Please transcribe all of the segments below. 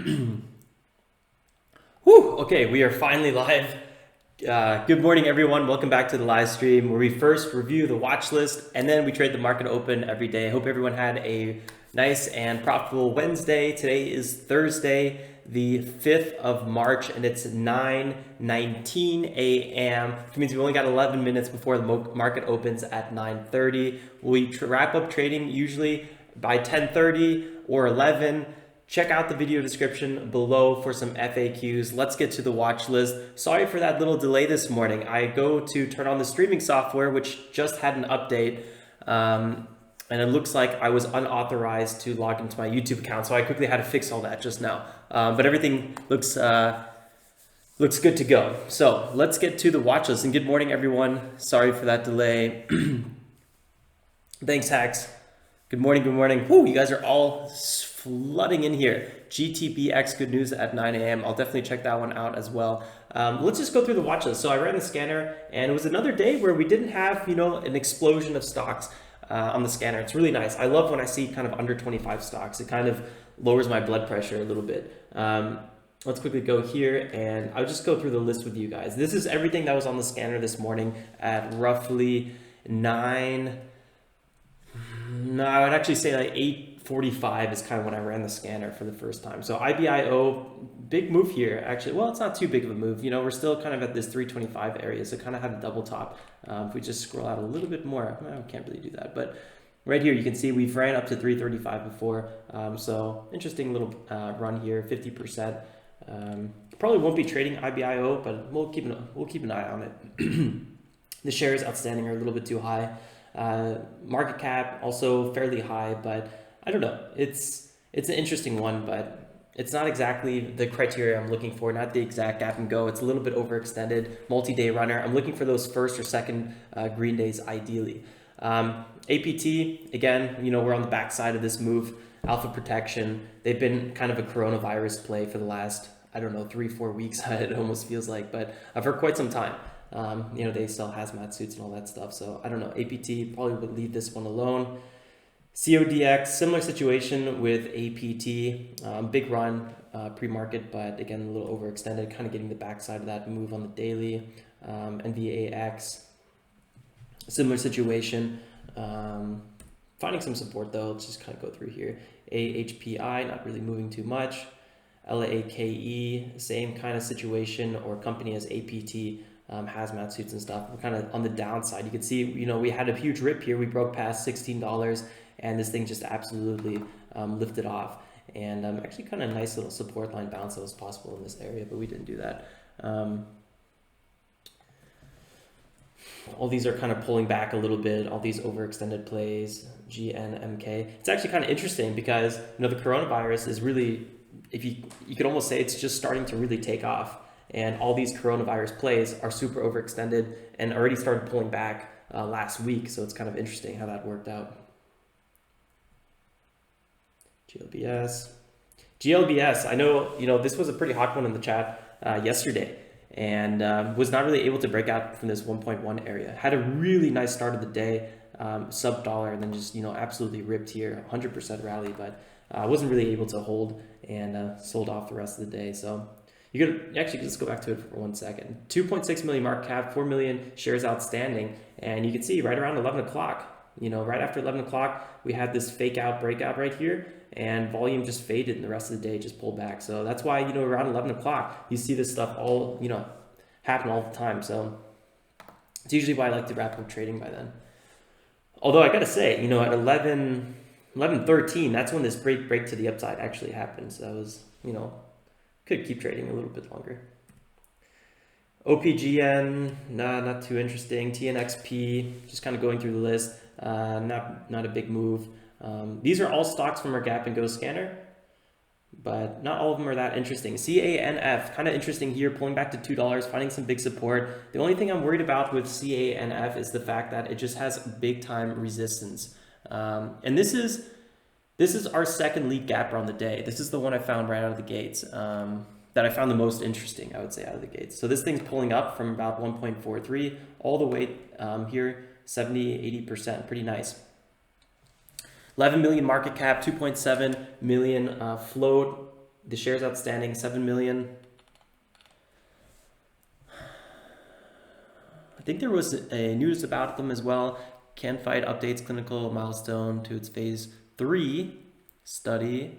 Whew, okay, we are finally live. Good morning, everyone. Welcome back to the live stream where we first review the watch list and then we trade the market open every day. I hope everyone had a nice and profitable Wednesday. Today is Thursday, the 5th of March, and it's 9:19 a.m., which means we only got 11 minutes before the market opens at 9:30. We wrap up trading usually by 10:30 or 11. Check out the video description below for some FAQs. Let's get to the watch list. Sorry for that little delay this morning. I go to turn on the streaming software, which just had an update, and it looks like I was unauthorized to log into my YouTube account, so I quickly had to fix all that just now. But everything looks good to go. So let's get to the watch list. And good morning, everyone. Sorry for that delay. Thanks, Hacks. Good morning, good morning. Whew, you guys are all flooding in here. GTBX, good news at 9 a.m. I'll definitely check that one out as well. Let's just go through the watch list. So I ran the scanner, and it was another day where we didn't have, an explosion of stocks on the scanner. It's really nice. I love when I see kind of under 25 stocks. It kind of lowers my blood pressure a little bit. Let's quickly go here, and I'll just go through the list with you guys. This is everything that was on the scanner this morning at roughly 9. No, I would actually say like 8:45 is kind of when I ran the scanner for the first time. So IBIO, big move here, actually. Well, it's not too big of a move. We're still kind of at this 325 area, so kind of had a double top. If we just scroll out a little bit more, I can't really do that. But right here, you can see we've ran up to 335 before. So interesting little run here, 50%. Probably won't be trading IBIO, but we'll keep an eye on it. The shares outstanding are a little bit too high. Market cap also fairly high, but I don't know. It's an interesting one, but it's not exactly the criteria I'm looking for. Not the exact gap and go. It's a little bit overextended, multi-day runner. I'm looking for those first or second green days ideally. APT, again, we're on the backside of this move. Alpha protection. They've been kind of a coronavirus play for the last, 3-4 weeks. It almost feels like, but for quite some time. They sell hazmat suits and all that stuff. So I don't know. APT probably would leave this one alone. CODX, similar situation with APT. Big run pre-market, but again, a little overextended, kind of getting the backside of that move on the daily. NVAX, similar situation. Finding some support though. Let's just kind of go through here. AHPI, not really moving too much. LAKE, same kind of situation or company as APT. Hazmat suits and stuff. We're kind of on the downside. You can see, we had a huge rip here. We broke past $16 and this thing just absolutely lifted off. And actually kind of nice little support line bounce that was possible in this area, but we didn't do that. All these are kind of pulling back a little bit, all these overextended plays, GNMK. It's actually kind of interesting because, the coronavirus is really, if you could almost say it's just starting to really take off. And all these coronavirus plays are super overextended and already started pulling back last week. So it's kind of interesting how that worked out. GLBS. I know, this was a pretty hot one in the chat yesterday and was not really able to break out from this 1.1 area. Had a really nice start of the day, sub dollar, and then just, absolutely ripped here, 100% rally, but wasn't really able to hold and sold off the rest of the day. So you could actually just go back to it for 1 second. 2.6 million market cap, 4 million shares outstanding. And you can see right around 11 o'clock, right after 11 o'clock, we had this fake out breakout right here and volume just faded and the rest of the day just pulled back. So that's why, around 11 o'clock, you see this stuff all, happen all the time. So it's usually why I like to wrap up trading by then. Although I got to say, at 11:13, that's when this break to the upside actually happened. So that was, could keep trading a little bit longer. OPGN, not too interesting. TNXP, just kind of going through the list. Not a big move. These are all stocks from our gap and go scanner, but not all of them are that interesting. CANF, kind of interesting here, pulling back to $2, finding some big support. The only thing I'm worried about with CANF is the fact that it just has big time resistance. And this is our second lead gapper on the day. This is the one I found right out of the gates that I found the most interesting, I would say, out of the gates. So this thing's pulling up from about 1.43 all the way here, 70-80%, pretty nice. 11 million market cap, 2.7 million float. The shares outstanding, 7 million. I think there was a news about them as well. Can-Fight updates clinical milestone to its phase 3 study.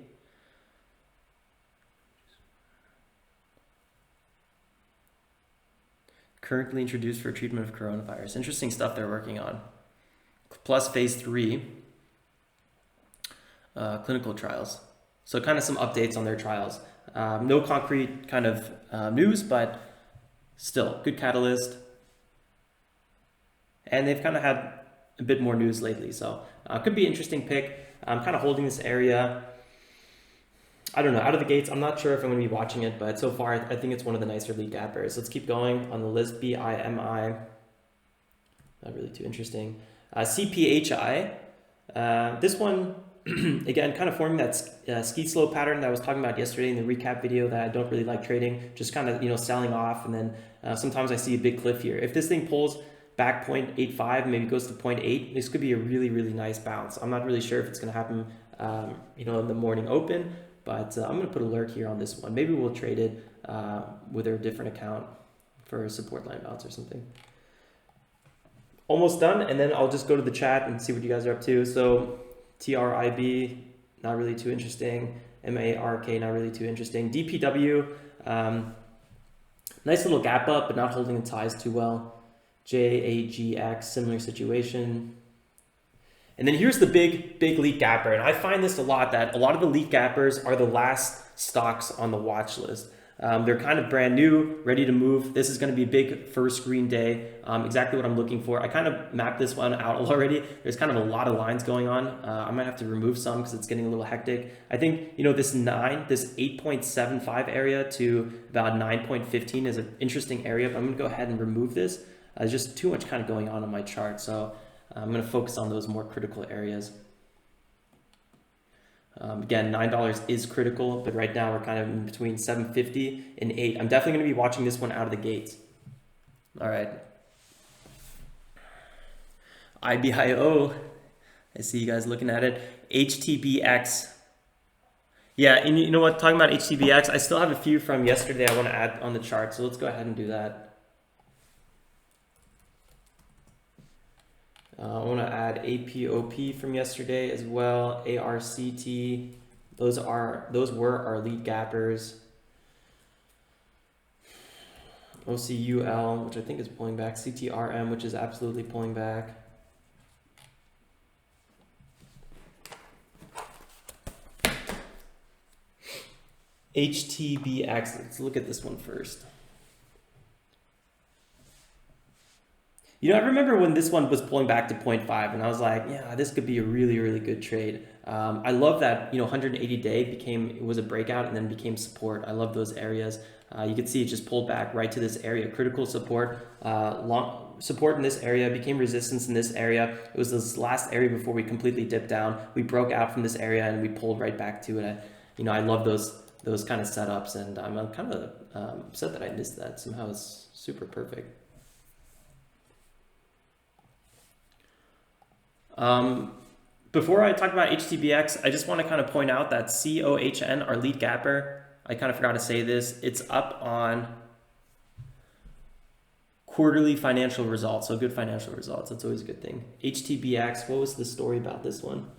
Currently introduced for treatment of coronavirus. Interesting stuff they're working on. Plus phase 3 clinical trials. So kind of some updates on their trials. No concrete kind of news, but still good catalyst. And they've kind of had a bit more news lately, so could be an interesting pick. I'm kind of holding this area. I don't know, out of the gates, I'm not sure if I'm going to be watching it, but so far I think it's one of the nicer lead gappers. Let's keep going on the list. BIMI, not really too interesting. CPHI, this one, again, kind of forming that ski slope pattern that I was talking about yesterday in the recap video that I don't really like trading, just kind of, selling off, and then sometimes I see a big cliff here. If this thing pulls back 0.85, maybe goes to 0.8, this could be a really, really nice bounce. I'm not really sure if it's going to happen, in the morning open, but I'm going to put a lurk here on this one. Maybe we'll trade it with a different account for a support line bounce or something. Almost done, and then I'll just go to the chat and see what you guys are up to. So TRIB, not really too interesting. MARK, not really too interesting. DPW, nice little gap up, but not holding its highs too well. JAGX, similar situation. And then here's the big lead gapper. And I find this a lot, that a lot of the lead gappers are the last stocks on the watch list. They're kind of brand new, ready to move. This is going to be a big first green day. Exactly what I'm looking for. I kind of mapped this one out already. There's kind of a lot of lines going on. I might have to remove some because it's getting a little hectic. I think, this 8.75 area to about 9.15 is an interesting area, but I'm going to go ahead and remove this. There's just too much kind of going on my chart. So I'm going to focus on those more critical areas. Again, $9 is critical, but right now we're kind of in between 750 and 8. I'm definitely going to be watching this one out of the gates. All right. IBIO, I see you guys looking at it. HTBX. Yeah, and you know what? Talking about HTBX, I still have a few from yesterday I want to add on the chart, so let's go ahead and do that. I want to add APOP from yesterday as well. ARCT, those were our lead gappers. OCUL, which I think is pulling back. CTRM, which is absolutely pulling back. HTBX, let's look at this one first. I remember when this one was pulling back to 0.5 and I was like, yeah, this could be a really, really good trade. I love that, 180-day was a breakout and then became support. I love those areas. You can see it just pulled back right to this area, critical support, long support in this area, became resistance in this area. It was this last area before we completely dipped down. We broke out from this area and we pulled right back to it. I love those kind of setups, and I'm kind of upset that I missed that. Somehow it's super perfect. Before I talk about HTBX, I just want to kind of point out that COHN, our lead gapper, I kind of forgot to say this, it's up on quarterly financial results, so good financial results. That's always a good thing. HTBX, what was the story about this one?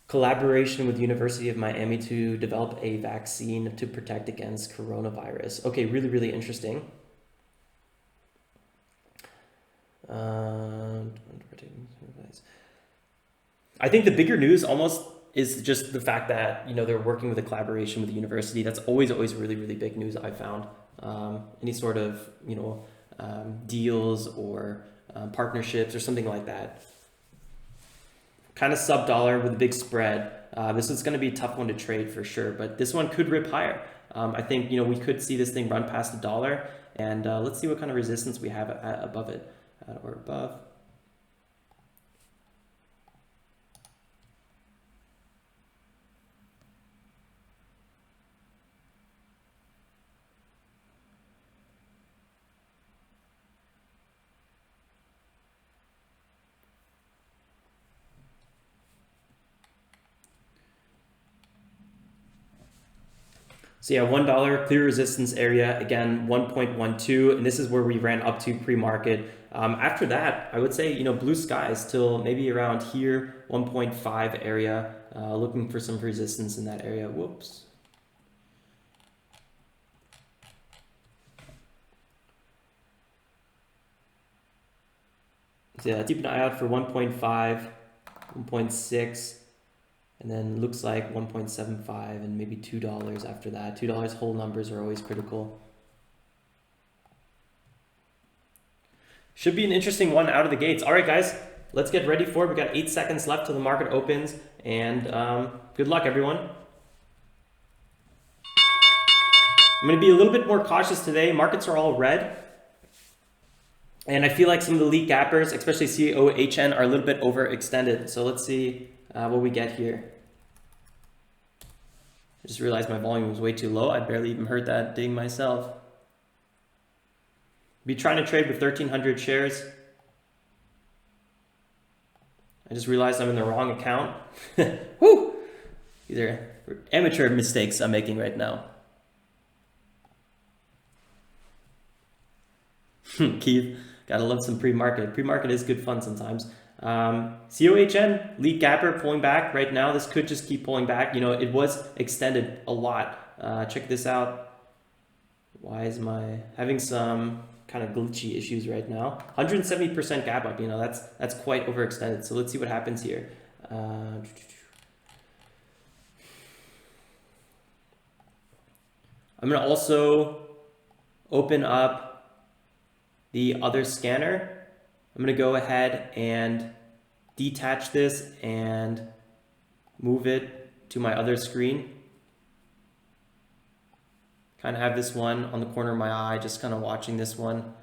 Collaboration with the University of Miami to develop a vaccine to protect against coronavirus. Okay, really, really interesting. I think the bigger news almost is just the fact that, they're working with a collaboration with the university. That's always really, really big news I found. Any sort of, deals or partnerships or something like that. Kind of sub-dollar with a big spread. This is going to be a tough one to trade for sure, but this one could rip higher. I think, we could see this thing run past $1, and let's see what kind of resistance we have above it, or above. So yeah, $1 clear resistance area, again, 1.12, and this is where we ran up to pre-market. After that, I would say, you know, blue skies till maybe around here, 1.5 area, looking for some resistance in that area. Whoops. So yeah, keep an eye out for 1.5, 1.6. And then looks like 1.75 and maybe $2 after that. $2 whole numbers are always critical. Should be an interesting one out of the gates. All right, guys, let's get ready for it. We got 8 seconds left till the market opens, and good luck, everyone. I'm going to be a little bit more cautious today. Markets are all red, and I feel like some of the lead gappers, especially COHN, are a little bit overextended. So let's see what we get here. I just realized my volume was way too low. I barely even heard that ding myself. Be trying to trade with 1,300 shares. I just realized I'm in the wrong account. Woo! These are amateur mistakes I'm making right now. Keith, gotta love some pre-market. Pre-market is good fun sometimes. COHN, lead gapper pulling back right now. This could just keep pulling back. You know, it was extended a lot. Check this out. Why is my having some kind of glitchy issues right now? 170% gap up. You know, that's quite overextended. So let's see what happens here. I'm gonna also open up the other scanner. I'm gonna go ahead and detach this and move it to my other screen. Kind of have this one on the corner of my eye, just kind of watching this one.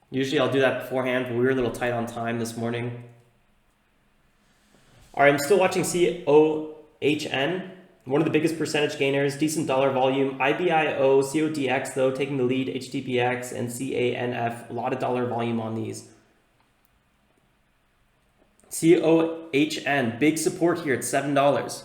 Usually I'll do that beforehand, but we were a little tight on time this morning. All right, I'm still watching COHN. One of the biggest percentage gainers, decent dollar volume. IBIO, CODX though, taking the lead, HTPX and CANF, a lot of dollar volume on these. COHN, big support here at $7.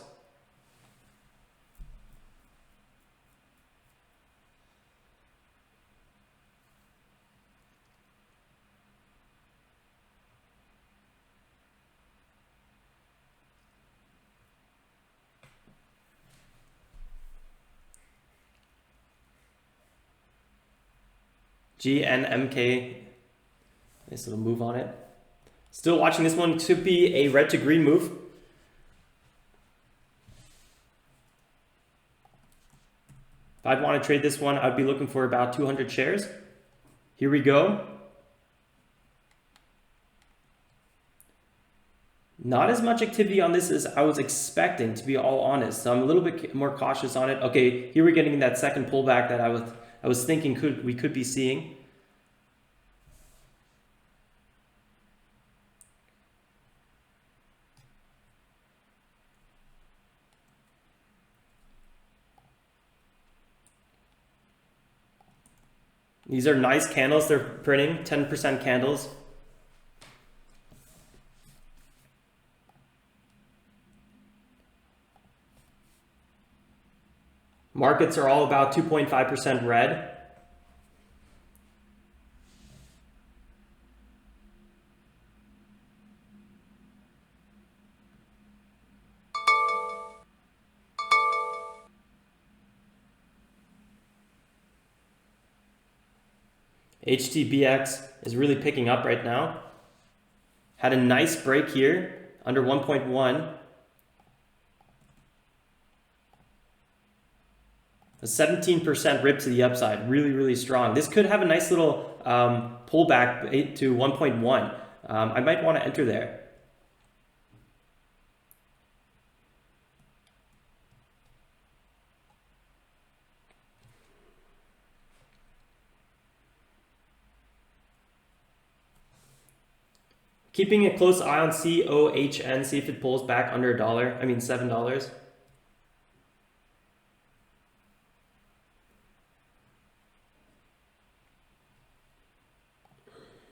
GNMK, nice little move on it. Still watching this one. Could be a red to green move. If I'd want to trade this one, I'd be looking for about 200 shares. Here we go. Not as much activity on this as I was expecting, to be all honest. So I'm a little bit more cautious on it. Okay, here we're getting that second pullback that I was thinking we could be seeing. These are nice candles they're printing, 10% candles. Markets are all about 2.5% red. HTBX is really picking up right now. Had a nice break here under 1.1. A 17% rip to the upside, really, really strong. This could have a nice little pullback to 1.1. I might want to enter there. Keeping a close eye on COHN, see if it pulls back under $7.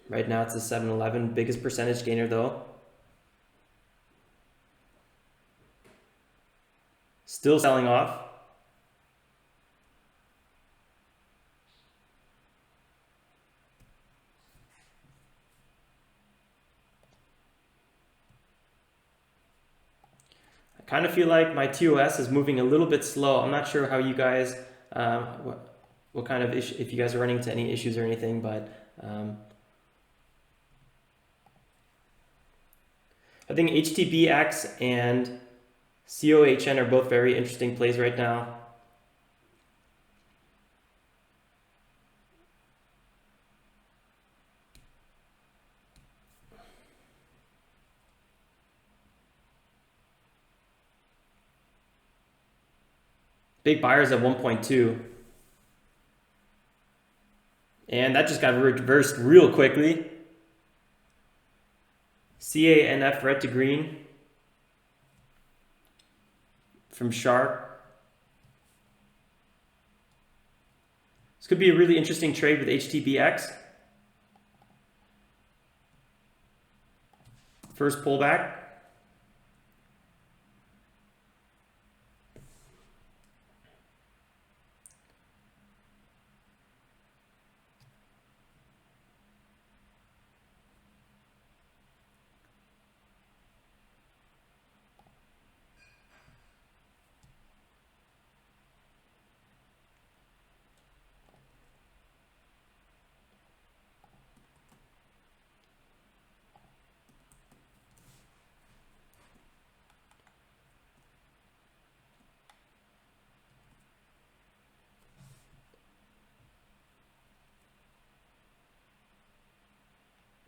Right now it's a 7-11, biggest percentage gainer though. Still selling off. I kind of feel like my TOS is moving a little bit slow. I'm not sure how you guys, what kind of issue, if you guys are running into any issues or anything, but I think HTBX and COHN are both very interesting plays right now. Big buyers at 1.2. And that just got reversed real quickly. CANF red to green from Shark. This could be a really interesting trade with HTBX. First pullback.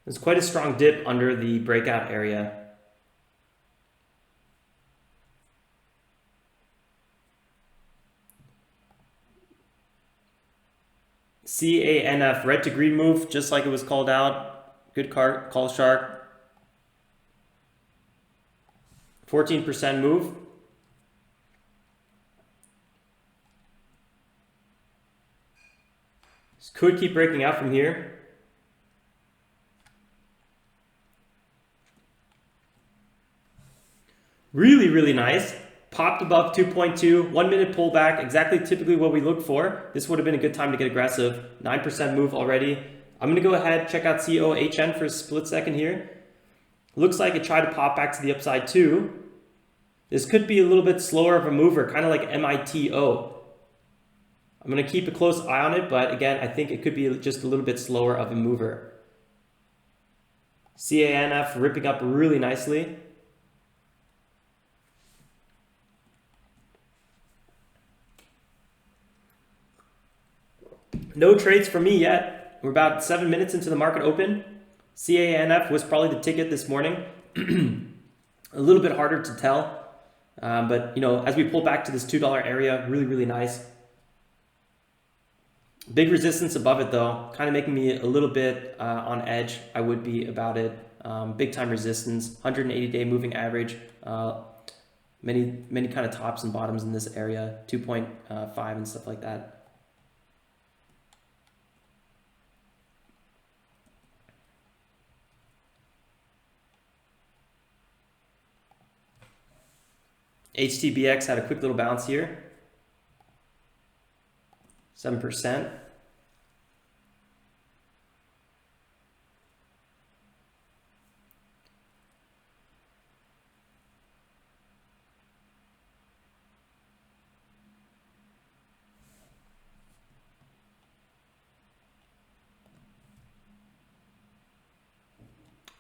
There's quite a strong dip under the breakout area. CANF red to green move, just like it was called out. Good call, Shark. 14% move. This could keep breaking out from here. Really, really nice. Popped above 2.2, 1 minute pullback, exactly typically what we look for. This would have been a good time to get aggressive. 9% move already. I'm gonna go ahead, check out COHN for a split second here. Looks like it tried to pop back to the upside too. This could be a little bit slower of a mover, kind of like MITO. I'm gonna keep a close eye on it, but again, I think it could be just a little bit slower of a mover. CANF ripping up really nicely. No trades for me yet. We're about 7 minutes into the market open. CANF was probably the ticket this morning. A little bit harder to tell, but you know, as we pull back to this $2 area, really, really nice. Big resistance above it though, kind of making me a little bit on edge. I would be about it. Big time resistance, 180-day moving average. Many kind of tops and bottoms in this area, 2.5 and stuff like that. HTBX had a quick little bounce here. 7%.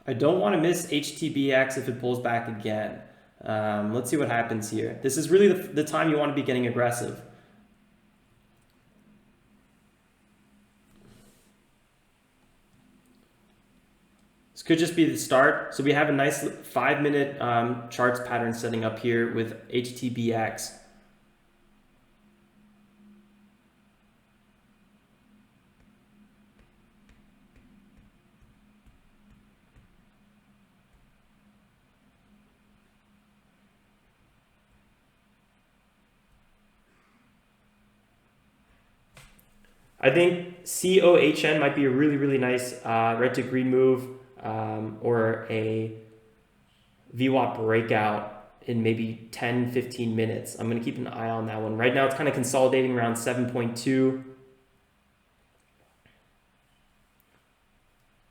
I don't want to miss HTBX if it pulls back again. Let's see what happens here. This is really the time you want to be getting aggressive. This could just be the start. So we have a nice 5-minute charts pattern setting up here with HTBX. I think COHN might be a really, really nice red to green move or a VWAP breakout in maybe 10, 15 minutes. I'm going to keep an eye on that one. Right now it's kind of consolidating around 7.2.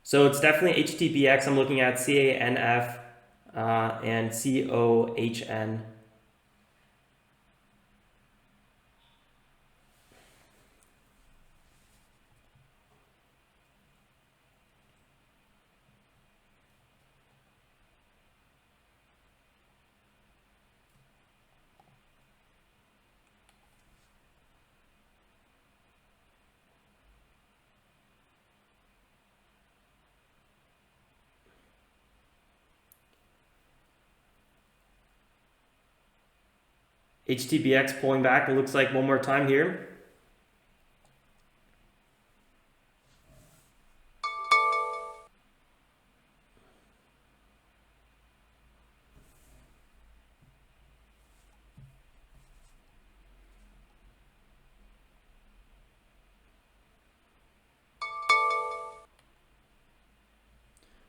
So it's definitely HTBX. I'm looking at CANF and COHN. HTBX pulling back, it looks like one more time here.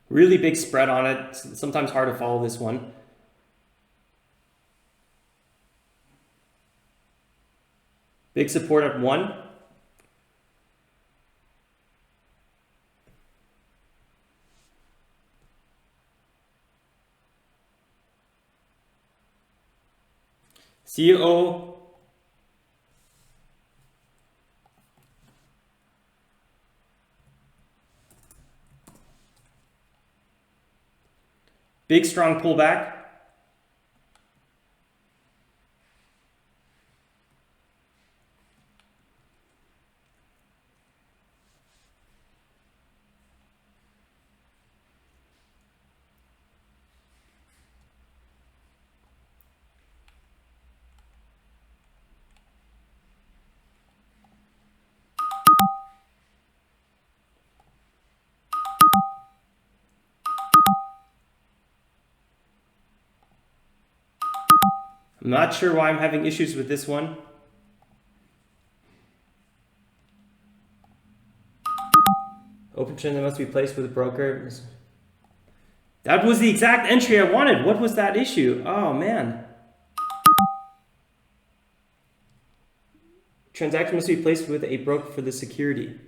Really big spread on it. Sometimes hard to follow this one. Big support at 1. CO. Big strong pullback. I'm not sure why I'm having issues with this one. Open trend that must be placed with a broker. That was the exact entry I wanted. What was that issue? Oh man. Transaction must be placed with a broker for the security.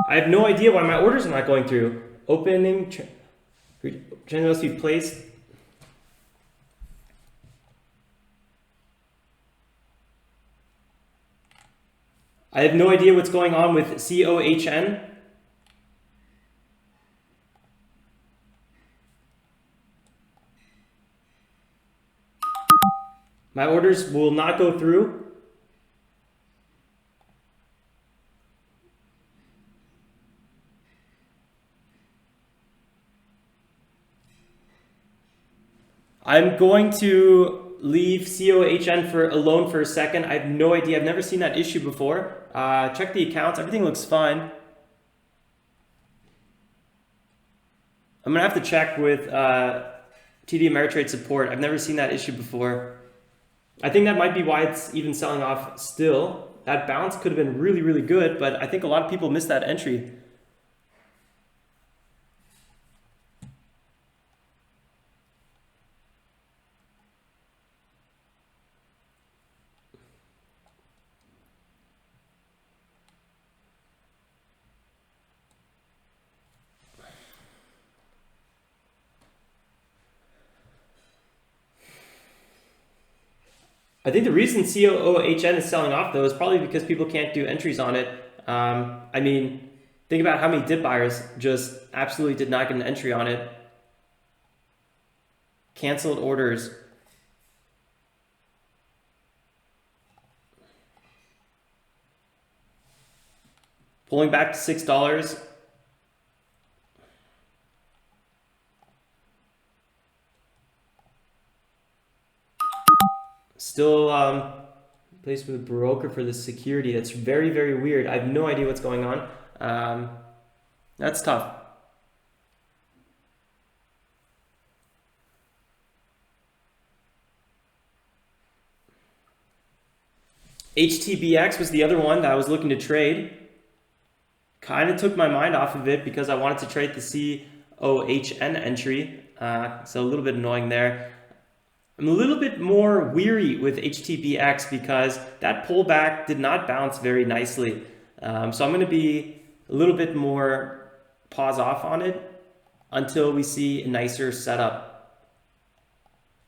I have no idea why my orders are not going through. Opening, trend must be placed. I have no idea what's going on with COHN. My orders will not go through. I'm going to leave COHN alone for a second. I have no idea. I've never seen that issue before. Check the accounts. Everything looks fine. I'm going to have to check with TD Ameritrade support. I've never seen that issue before. I think that might be why it's even selling off still. That bounce could have been really, really good, but I think a lot of people missed that entry. I think the reason COHN is selling off though is probably because people can't do entries on it. I mean, think about how many dip buyers just absolutely did not get an entry on it. Canceled orders. Pulling back to $6. Still placed with a broker for the security. That's very, very weird. I have no idea what's going on. That's tough. HTBX was the other one that I was looking to trade. Kind of took my mind off of it because I wanted to trade the COHN entry. So a little bit annoying there. I'm a little bit more weary with HTBX because that pullback did not bounce very nicely. So I'm going to be a little bit more pause off on it until we see a nicer setup.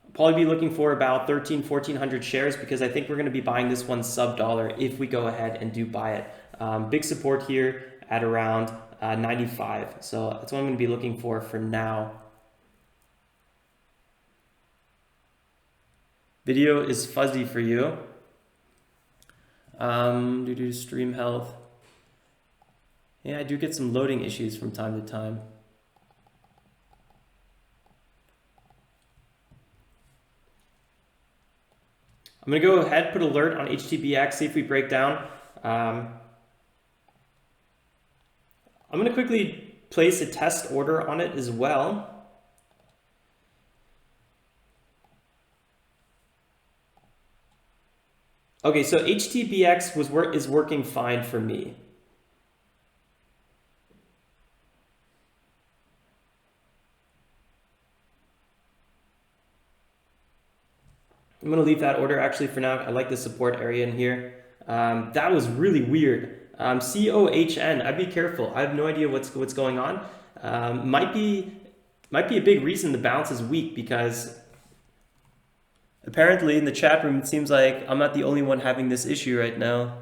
I'll probably be looking for about 1,400 shares because I think we're going to be buying this one sub dollar if we go ahead and do buy it. Big support here at around 95. So that's what I'm going to be looking for now. Video is fuzzy for you. Due to stream health. Yeah, I do get some loading issues from time to time. I'm gonna go ahead, put alert on HTBX, see if we break down. I'm gonna quickly place a test order on it as well. Okay, so HTBX is working fine for me. I'm gonna leave that order actually for now. I like the support area in here. That was really weird. COHN, I'd be careful. I have no idea what's going on. Might be a big reason the bounce is weak because apparently in the chat room, it seems like I'm not the only one having this issue right now.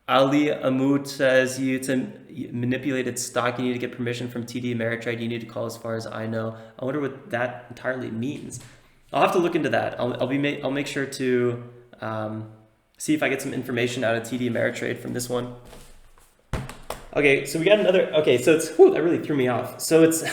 Ali Amut says it's a manipulated stock. You need to get permission from TD Ameritrade. You need to call as far as I know. I wonder what that entirely means. I'll have to look into that. I'll make sure to see if I get some information out of TD Ameritrade from this one. Okay, so we got another. Okay, so it's that really threw me off. So it's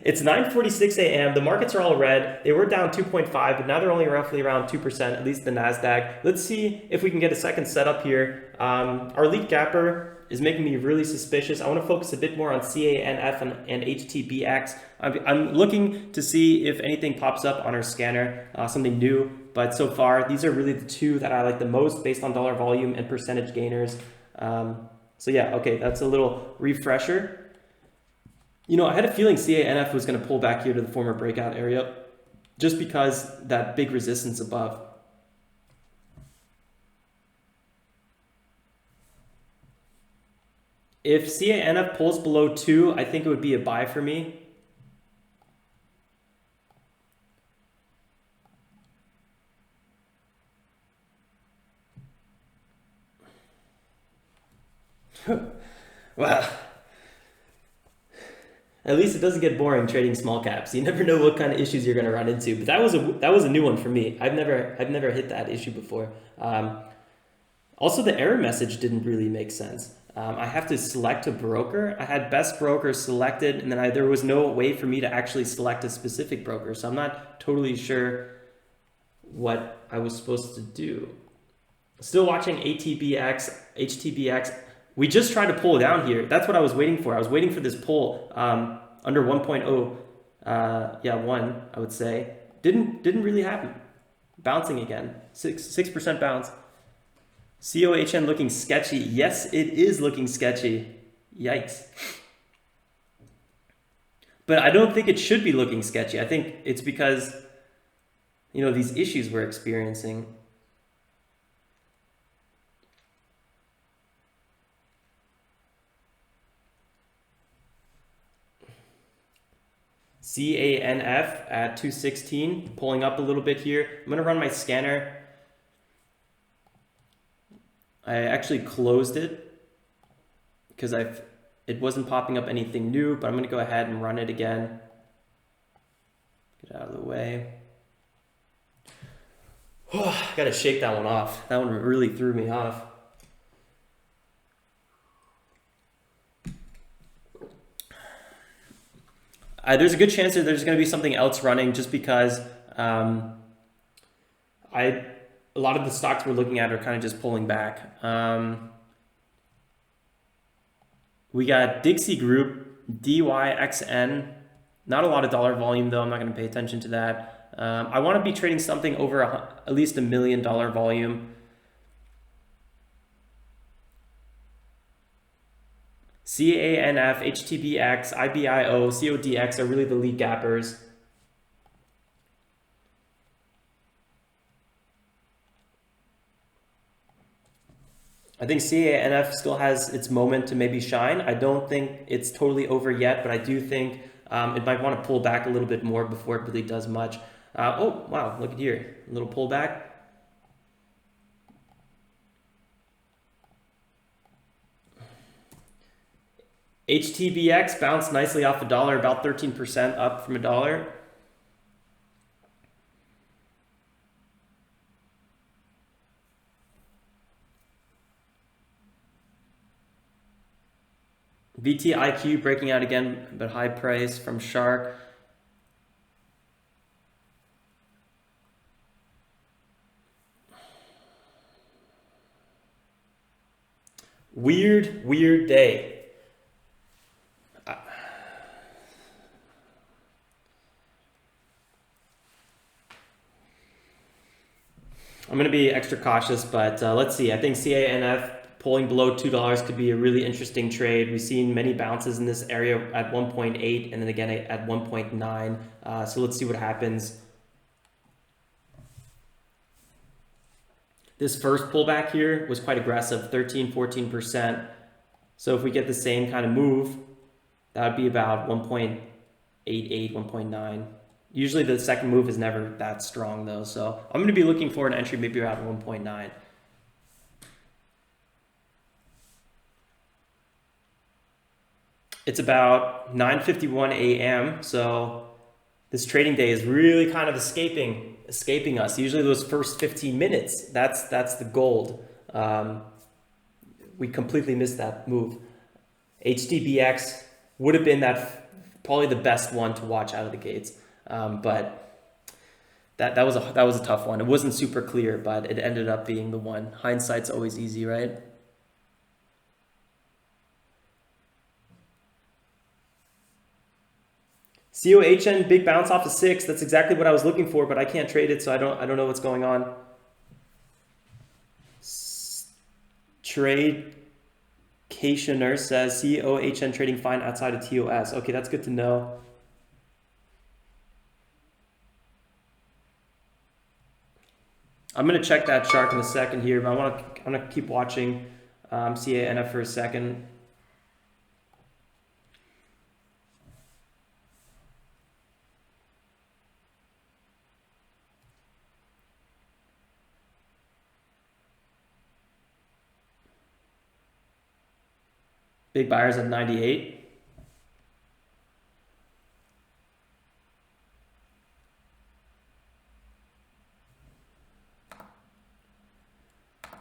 9:46 a.m. The markets are all red. They were down 2.5, but now they're only roughly around 2%, at least the Nasdaq. Let's see if we can get a second setup here. Our lead gapper is making me really suspicious. I want to focus a bit more on CANF and HTBX. I'm looking to see if anything pops up on our scanner, something new. But so far, these are really the two that I like the most based on dollar volume and percentage gainers. So yeah, okay, that's a little refresher. You know, I had a feeling CANF was going to pull back here to the former breakout area just because that big resistance above. If CANF pulls below 2, I think it would be a buy for me. Wow. At least it doesn't get boring trading small caps. You never know what kind of issues you're going to run into. But that was a new one for me. I've never hit that issue before. Also, the error message didn't really make sense. I have to select a broker. I had best broker selected, and then there was no way for me to actually select a specific broker. So I'm not totally sure what I was supposed to do. Still watching HTBX. We just tried to pull down here. That's what I was waiting for. I was waiting for this pull under 1.0, 1, I would say. Didn't really happen. Bouncing again, 6% bounce. COHN looking sketchy. Yes, it is looking sketchy. Yikes. But I don't think it should be looking sketchy. I think it's because, you know, these issues we're experiencing. CANF at 216, pulling up a little bit here. I'm going to run my scanner. I actually closed it because it wasn't popping up anything new, but I'm going to go ahead and run it again. Get out of the way. Got to shake that one off. That one really threw me off. There's a good chance that there's going to be something else running just because a lot of the stocks we're looking at are kind of just pulling back. We got Dixie Group, DYXN. Not a lot of dollar volume though. I'm not going to pay attention to that. I want to be trading something over at least $1 million volume. CANF, HTBX, IBIO, CODX are really the lead gappers. I think CANF still has its moment to maybe shine. I don't think it's totally over yet, but I do think it might want to pull back a little bit more before it really does much. Oh, wow, look at here. A little pullback. HTBX bounced nicely off $1, about 13% up from $1. VTIQ breaking out again, but high price from Shark. Weird day. I'm going to be extra cautious, but let's see. I think CANF pulling below $2 could be a really interesting trade. We've seen many bounces in this area at 1.8 and then again at 1.9. So let's see what happens. This first pullback here was quite aggressive, 13-14%. So if we get the same kind of move, that would be about 1.88, 1.9. Usually the second move is never that strong though. So I'm going to be looking for an entry maybe around 1.9. It's about 9:51 a.m. So this trading day is really kind of escaping us. Usually those first 15 minutes, that's the gold. We completely missed that move. HTBX would have been probably the best one to watch out of the gates. But that was a tough one. It wasn't super clear, but it ended up being the one. Hindsight's always easy, right? COHN big bounce off of 6. That's exactly what I was looking for, but I can't trade it, so I don't know what's going on. Trade Cationer says COHN trading fine outside of TOS. Okay, that's good to know. I'm gonna check that chart in a second here, but I'm gonna keep watching CANF for a second. Big buyers at 98.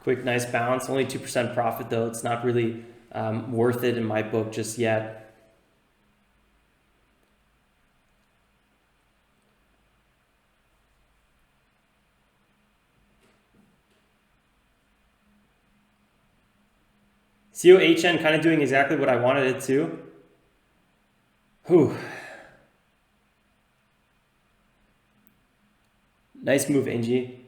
Quick, nice bounce. Only 2% profit though. It's not really worth it in my book just yet. COHN kind of doing exactly what I wanted it to. Whew. Nice move, Angie.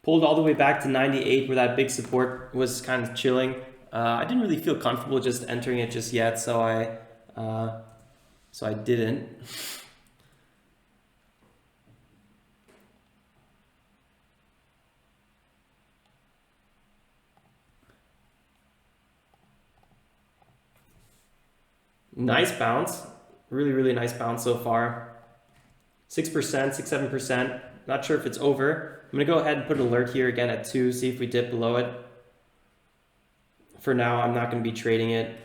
Pulled all the way back to 98 where that big support was kind of chilling. I didn't really feel comfortable just entering it just yet, so I didn't. Nice bounce. Really nice bounce so far. 6%, 6-7%. Not sure if it's over. I'm going to go ahead and put an alert here again at 2, see if we dip below it. For now, I'm not going to be trading it.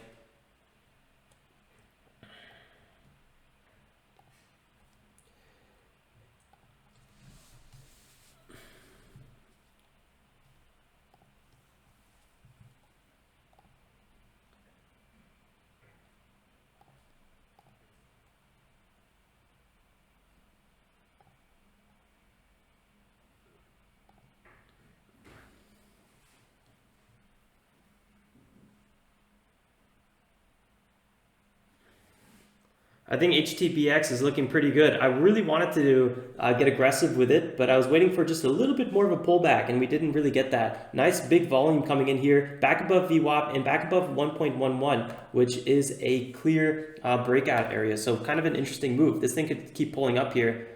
I think HTBX is looking pretty good. I really wanted to get aggressive with it, but I was waiting for just a little bit more of a pullback, and we didn't really get that. Nice big volume coming in here, back above VWAP and back above 1.11, which is a clear breakout area. So kind of an interesting move. This thing could keep pulling up here.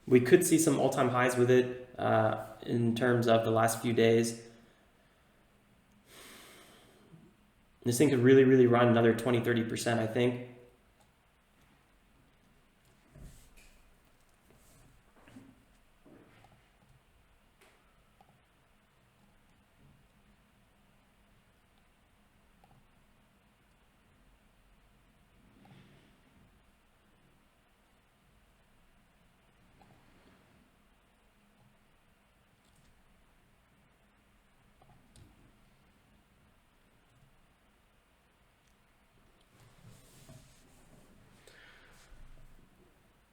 We could see some all-time highs with it in terms of the last few days. This thing could really, really run another 20–30%, I think.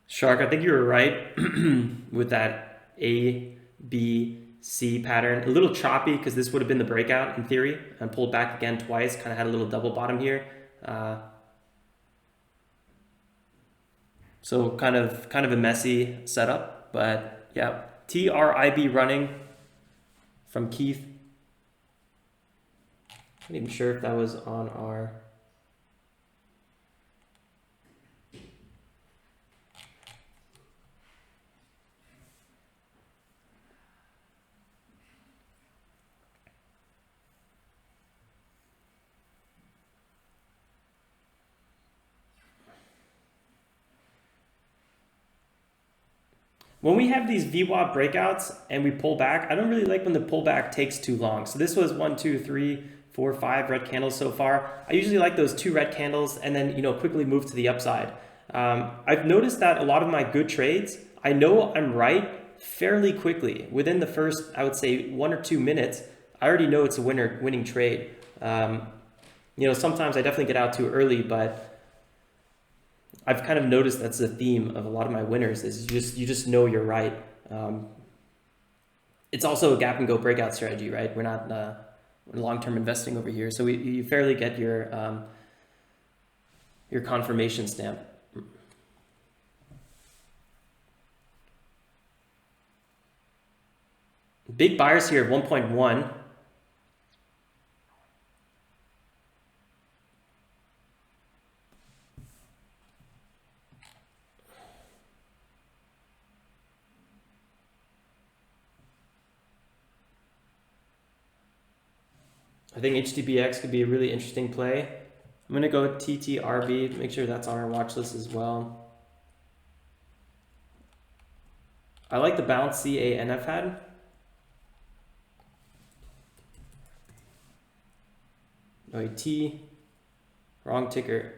Shark, I think you were right with that A, B, C pattern. A little choppy because this would have been the breakout in theory, and pulled back again twice, kind of had a little double bottom here. So kind of a messy setup, but yeah. TRIB running from Keith. I'm not even sure if that was on our... When we have these VWAP breakouts and we pull back, I don't really like when the pullback takes too long. So this was 1, 2, 3, 4, 5 red candles so far. I usually like those 2 red candles and then, you know, quickly move to the upside. I've noticed that a lot of my good trades, I know I'm right fairly quickly. Within the first, I would say 1 or 2 minutes, I already know it's a winning trade. You know, sometimes I definitely get out too early, but I've kind of noticed that's the theme of a lot of my winners is you just know you're right. It's also a gap and go breakout strategy, right? We're not long-term investing over here, so you fairly get your confirmation stamp. Big buyers here at 1.1. I think HTBX could be a really interesting play. I'm going to go with TTRB, make sure that's on our watch list as well. I like the bounce CANF had. Oh, T, wrong ticker.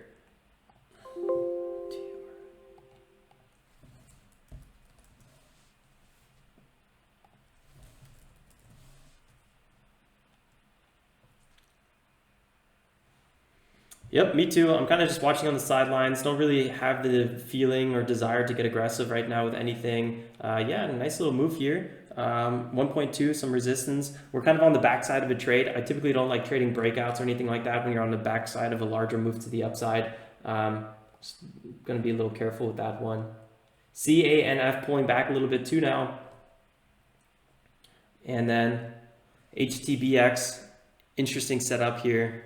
Yep, me too. I'm kind of just watching on the sidelines. Don't really have the feeling or desire to get aggressive right now with anything. Yeah, nice little move here. 1.2, some resistance. We're kind of on the backside of a trade. I typically don't like trading breakouts or anything like that when you're on the backside of a larger move to the upside. Just going to be a little careful with that one. CANF pulling back a little bit too now. And then HTBX, interesting setup here.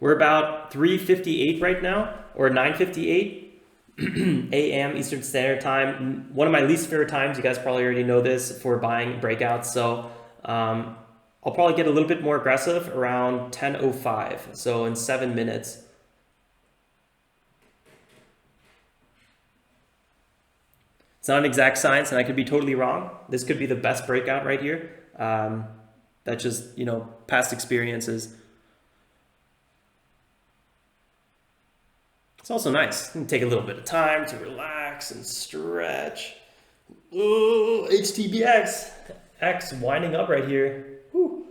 We're about 3:58 right now, or 9:58 a.m. Eastern Standard Time. One of my least favorite times, you guys probably already know this, for buying breakouts. So I'll probably get a little bit more aggressive around 10:05, so in 7 minutes. It's not an exact science, and I could be totally wrong. This could be the best breakout right here. That's just, you know, past experiences. It's also nice. You can take a little bit of time to relax and stretch. Oh, HTBX. X winding up right here. Whew.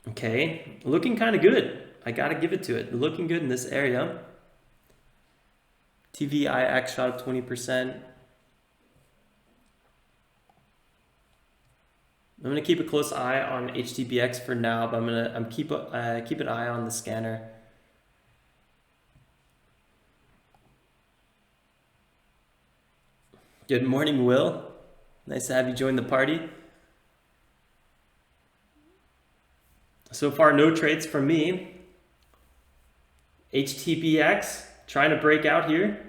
Okay, looking kind of good. I gotta give it to it. Looking good in this area. TVIX shot up 20%. I'm gonna keep a close eye on HTBX for now, but I'm keep an eye on the scanner. Good morning, Will. Nice to have you join the party. So far, no trades from me. HTBX trying to break out here.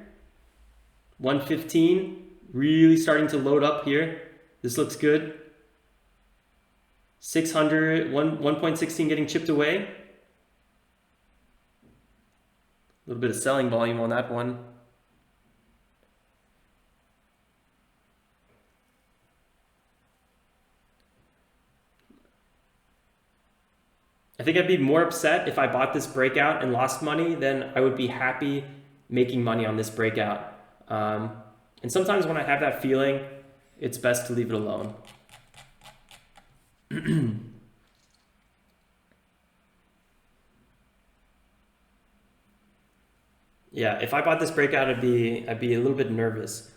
115, really starting to load up here. This looks good. 600, 1.16 getting chipped away. A little bit of selling volume on that one. I think I'd be more upset if I bought this breakout and lost money than I would be happy making money on this breakout. And sometimes when I have that feeling, it's best to leave it alone. Yeah, if I bought this breakout, I'd be a little bit nervous.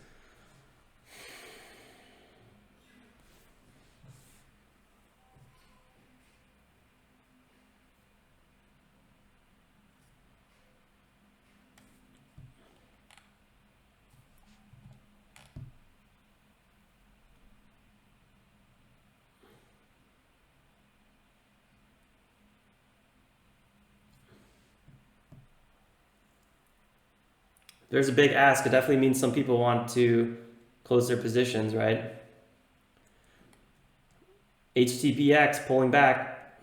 There's a big ask. It definitely means some people want to close their positions, right? HTBX pulling back.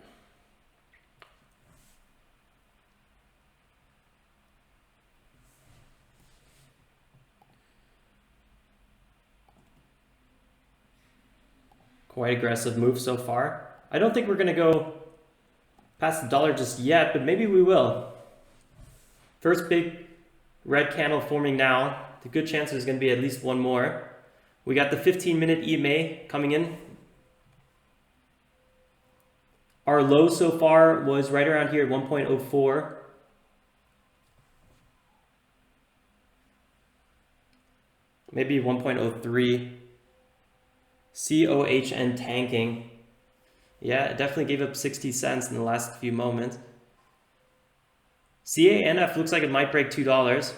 Quite aggressive move so far. I don't think we're going to go past the dollar just yet, but maybe we will. First big red candle forming now. The good chance there's going to be at least one more. We got the 15-minute EMA coming in. Our low so far was right around here at 1.04. Maybe 1.03. COHN tanking. Yeah, it definitely gave up 60 cents in the last few moments. CANF looks like it might break $2.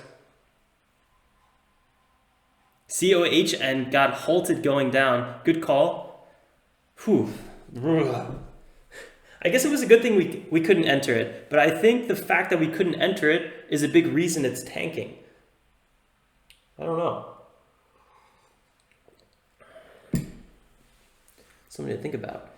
COHN got halted going down. Good call. Whew. I guess it was a good thing we couldn't enter it, but I think the fact that we couldn't enter it is a big reason it's tanking. I don't know. Something to think about.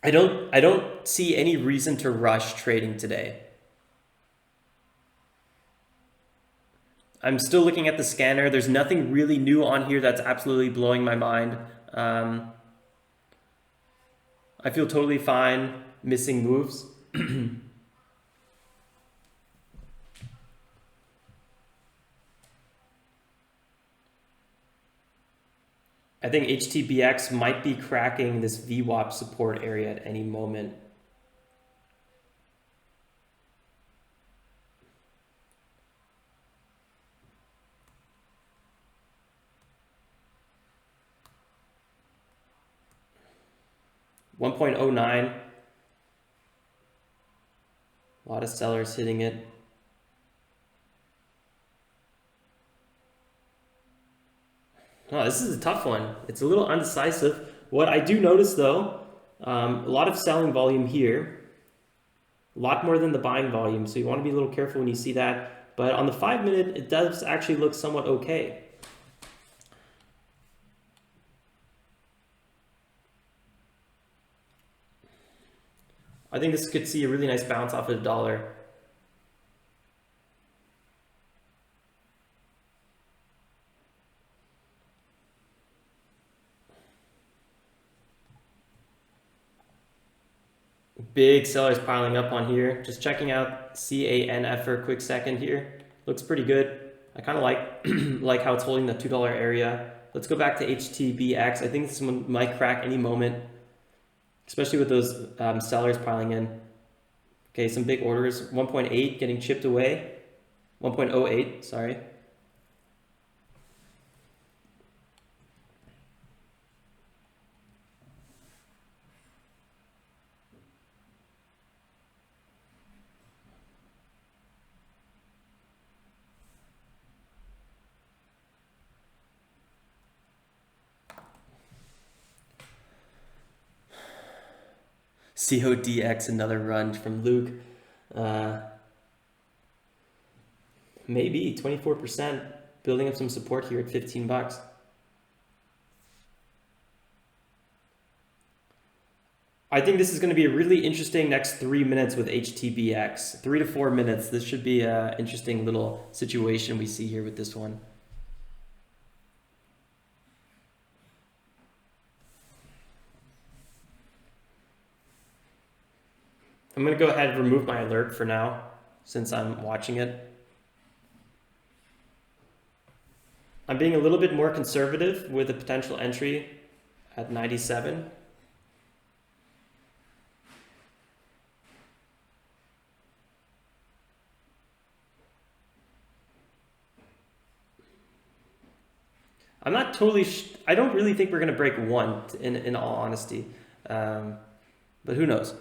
I don't see any reason to rush trading today. I'm still looking at the scanner. There's nothing really new on here that's absolutely blowing my mind. I feel totally fine missing moves. I think HTBX might be cracking this VWAP support area at any moment. $1.09. A lot of sellers hitting it. Oh, this is a tough one. It's a little undecisive. What I do notice though, a lot of selling volume here, a lot more than the buying volume. So you want to be a little careful when you see that. But on the 5-minute, it does actually look somewhat okay. I think this could see a really nice bounce off of the dollar. Big sellers piling up on here. Just checking out CANF for a quick second here. Looks pretty good. I kind of like how it's holding the $2 area. Let's go back to HTBX. I think this one might crack any moment. especially with those sellers piling in. Okay, some big orders. 1.8 getting chipped away. 1.08, sorry. CODX, another run from Luke. Maybe 24%, building up some support here at 15 bucks. I think this is going to be a really interesting next 3 minutes with HTBX. 3 to 4 minutes. This should be an interesting little situation we see here with this one. I'm going to go ahead and remove my alert for now since I'm watching it. I'm being a little bit more conservative with a potential entry at 97. I'm not totally, I don't really think we're going to break one in all honesty, but who knows?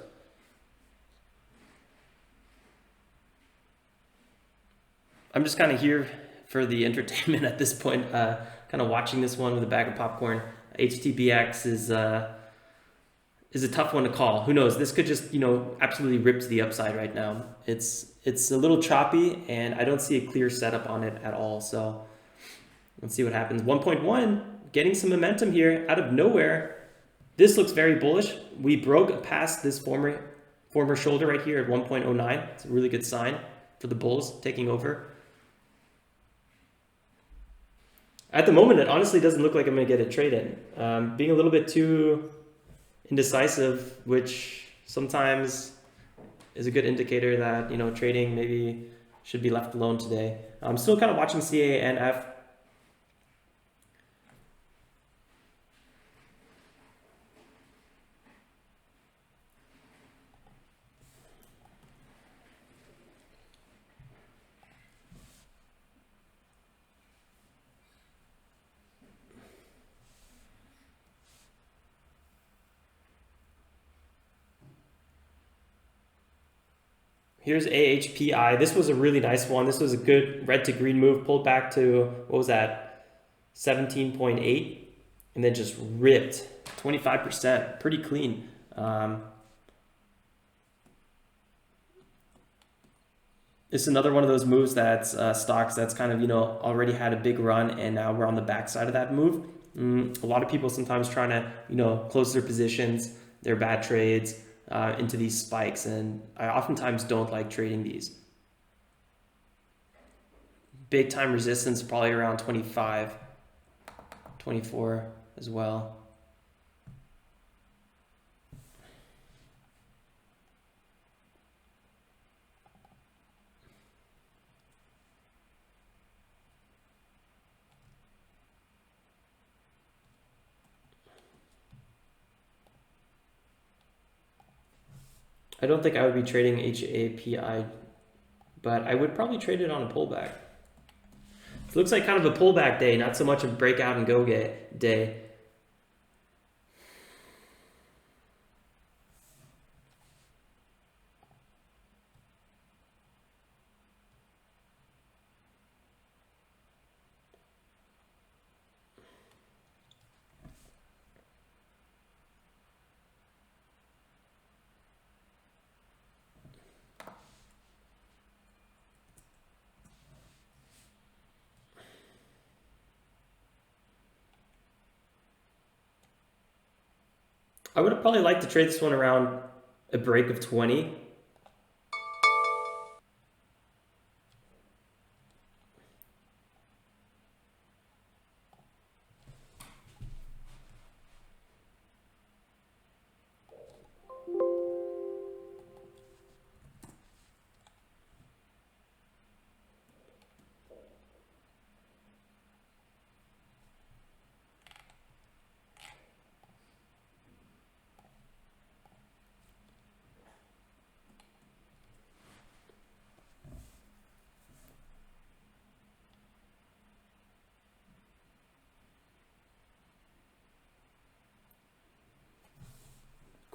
I'm just kind of here for the entertainment at this point, kind of watching this one with a bag of popcorn. HTBX is a tough one to call. Who knows? This could just, absolutely rip to the upside right now. It's a little choppy, and I don't see a clear setup on it at all. So let's see what happens. 1.1, getting some momentum here out of nowhere. This looks very bullish. We broke past this former shoulder right here at 1.09. It's a really good sign for the bulls taking over. At the moment, it honestly doesn't look like I'm going to get a trade in. Being a little bit too indecisive, which sometimes is a good indicator that, trading maybe should be left alone today. I'm still kind of watching CANF. Here's AHPI. This was a really nice one. This was a good red to green move. Pulled back to, what was that? 17.8. And then just ripped 25%. Pretty clean. This is another one of those moves that's stocks that's kind of, already had a big run, and now we're on the backside of that move. A lot of people sometimes trying to, close their positions, their bad trades, into these spikes, and I oftentimes don't like trading these. Big time resistance probably around 25, 24 as well. I don't think I would be trading HAPI, but I would probably trade it on a pullback. It looks like kind of a pullback day, not so much a breakout and go day. I would have probably liked to trade this one around a break of 20.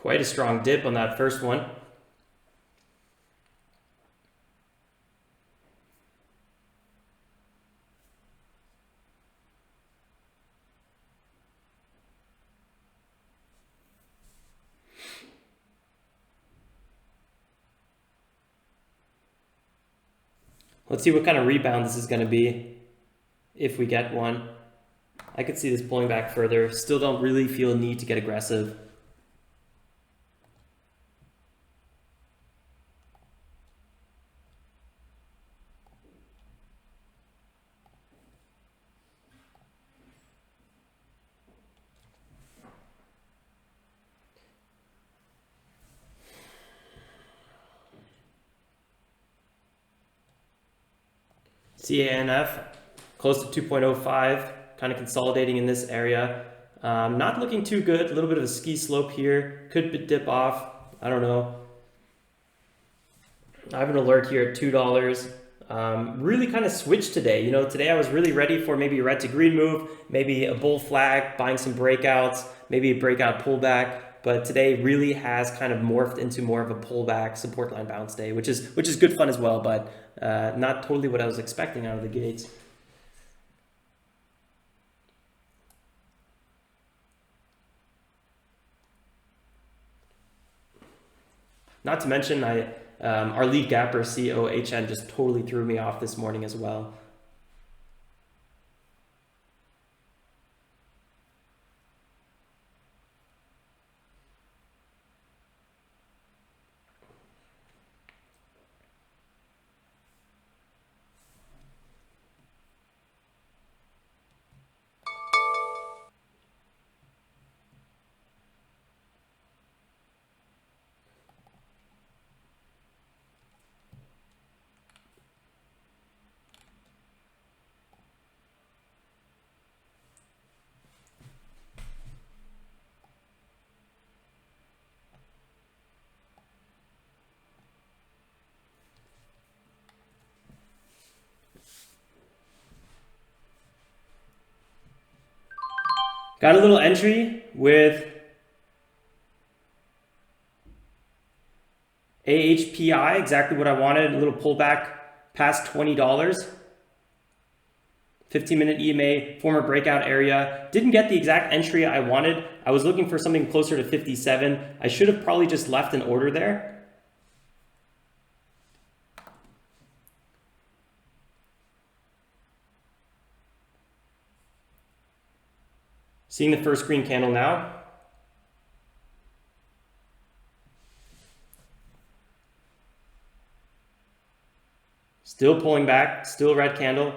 Quite a strong dip on that first one. Let's see what kind of rebound this is going to be if we get one. I could see this pulling back further. Still don't really feel a need to get aggressive. CANF close to 2.05, kind of consolidating in this area. Not looking too good. A little bit of a ski slope here. Could dip off. I don't know. I have an alert here at $2. Really kind of switched today. You know, today I was really ready for maybe a red to green move, maybe a bull flag, buying some breakouts, maybe a breakout pullback. But today really has kind of morphed into more of a pullback support line bounce day, which is good fun as well, but not totally what I was expecting out of the gates. Not to mention, our lead gapper COHN just totally threw me off this morning as well. Got a little entry with AHPI, exactly what I wanted, a little pullback past $20. 15-minute EMA, former breakout area. Didn't get the exact entry I wanted. I was looking for something closer to 57. I should have probably just left an order there. Seeing the first green candle now. Still pulling back, still red candle.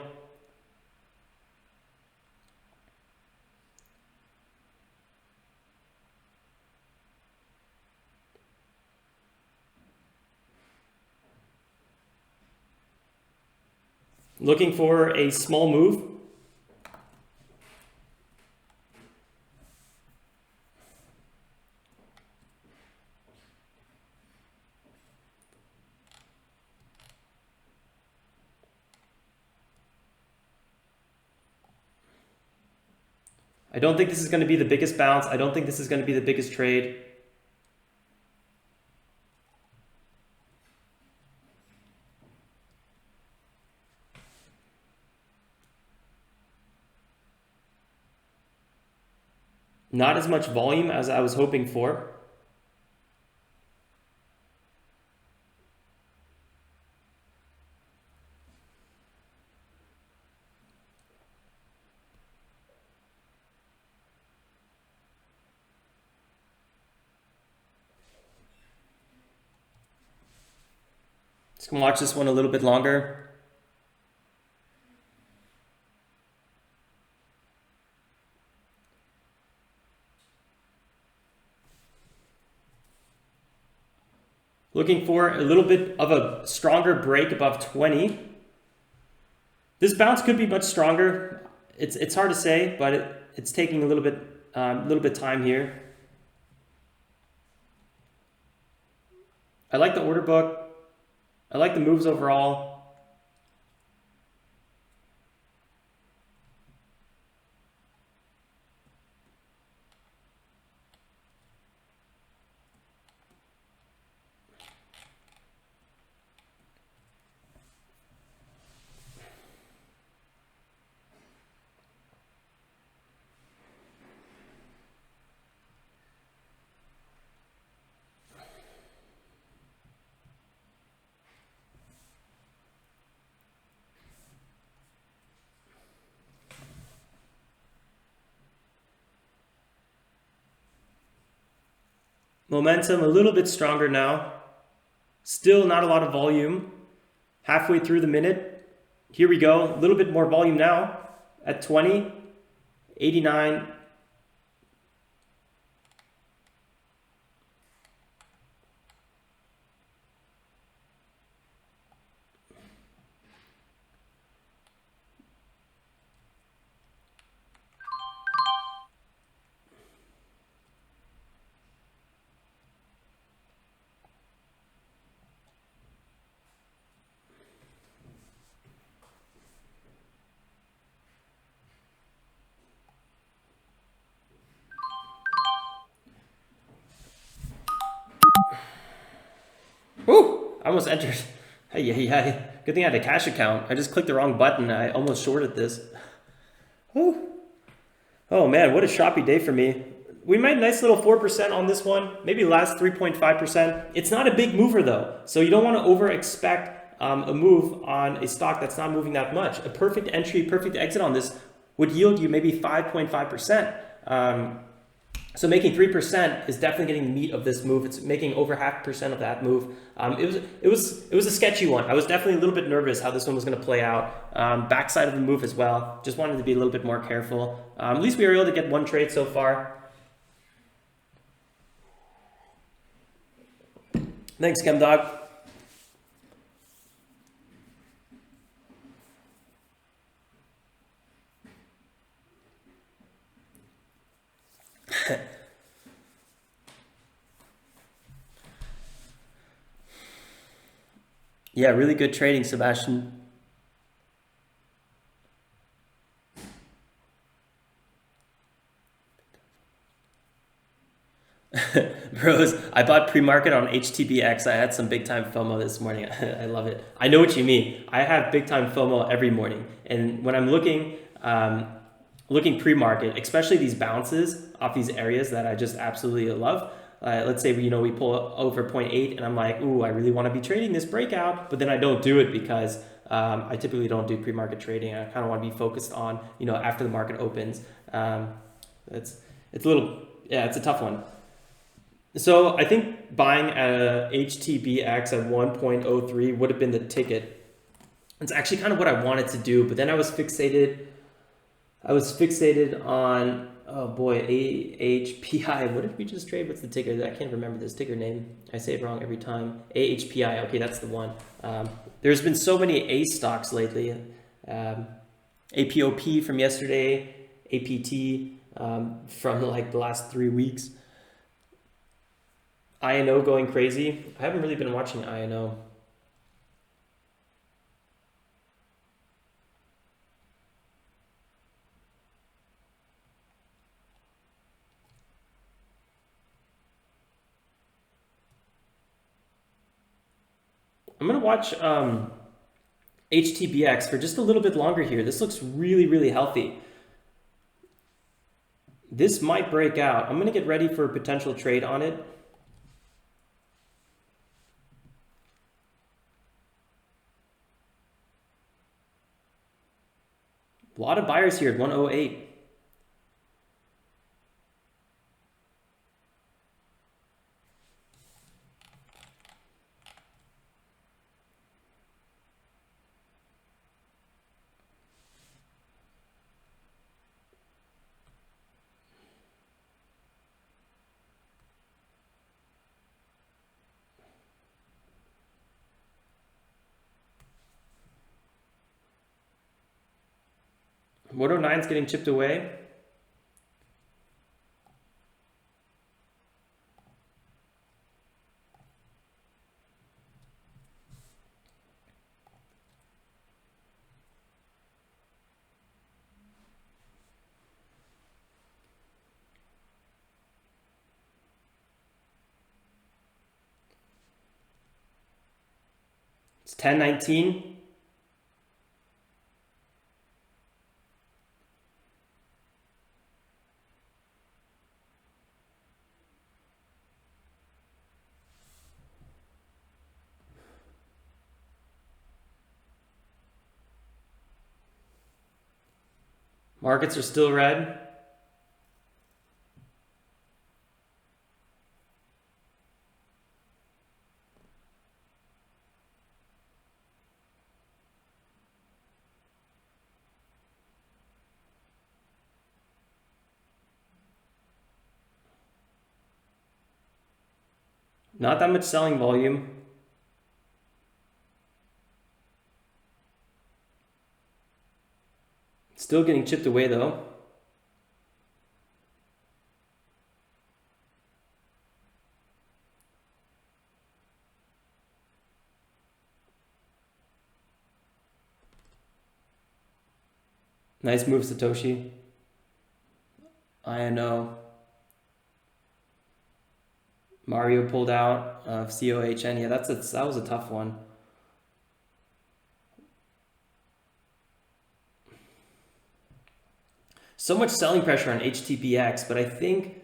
Looking for a small move. I don't think this is going to be the biggest bounce. I don't think this is going to be the biggest trade. Not as much volume as I was hoping for. Just gonna watch this one a little bit longer. Looking for a little bit of a stronger break above 20. This bounce could be much stronger. It's hard to say, but it's taking a little bit time here. I like the order book. I like the moves overall. Momentum a little bit stronger now. Still not a lot of volume. Halfway through the minute. Here we go. A little bit more volume now at 20, 89. Woo! I almost entered. Hey. Good thing I had a cash account. I just clicked the wrong button. I almost shorted this. Woo! Oh man, what a shoppy day for me. We made a nice little 4% on this one. Maybe last 3.5%. It's not a big mover though. So you don't want to over expect a move on a stock that's not moving that much. A perfect entry, perfect exit on this would yield you maybe 5.5%. So making 3% is definitely getting the meat of this move. It's making over 0.5% of that move. It was a sketchy one. I was definitely a little bit nervous how this one was going to play out. Backside of the move as well. Just wanted to be a little bit more careful. At least we were able to get one trade so far. Thanks, ChemDog. Yeah, really good trading, Sebastian. Bros, I bought pre-market on HTBX. I had some big time FOMO this morning. I love it. I know what you mean. I have big time FOMO every morning. And when I'm looking pre-market, especially these bounces off these areas that I just absolutely love. Let's say we pull over 0.8 and I'm like, ooh, I really want to be trading this breakout, but then I don't do it because I typically don't do pre-market trading. I kind of want to be focused on, after the market opens. It's a tough one. So I think buying a HTBX at 1.03 would have been the ticket. It's actually kind of what I wanted to do, but then I was fixated on, oh boy, AHPI. What did we just trade? What's the ticker? I can't remember this ticker name. I say it wrong every time. AHPI. Okay, that's the one. There's been so many A stocks lately. APOP from yesterday, APT from like the last 3 weeks. INO going crazy. I haven't really been watching INO. I'm going to watch HTBX for just a little bit longer here. This looks really, really healthy. This might break out. I'm going to get ready for a potential trade on it. A lot of buyers here at 108. Moto 9 is getting chipped away. It's 10.19. Markets are still red. Not that much selling volume. Still getting chipped away though. Nice move, Satoshi. I know. Mario pulled out of COHN. Yeah, that was a tough one. So much selling pressure on HTPX, but I think,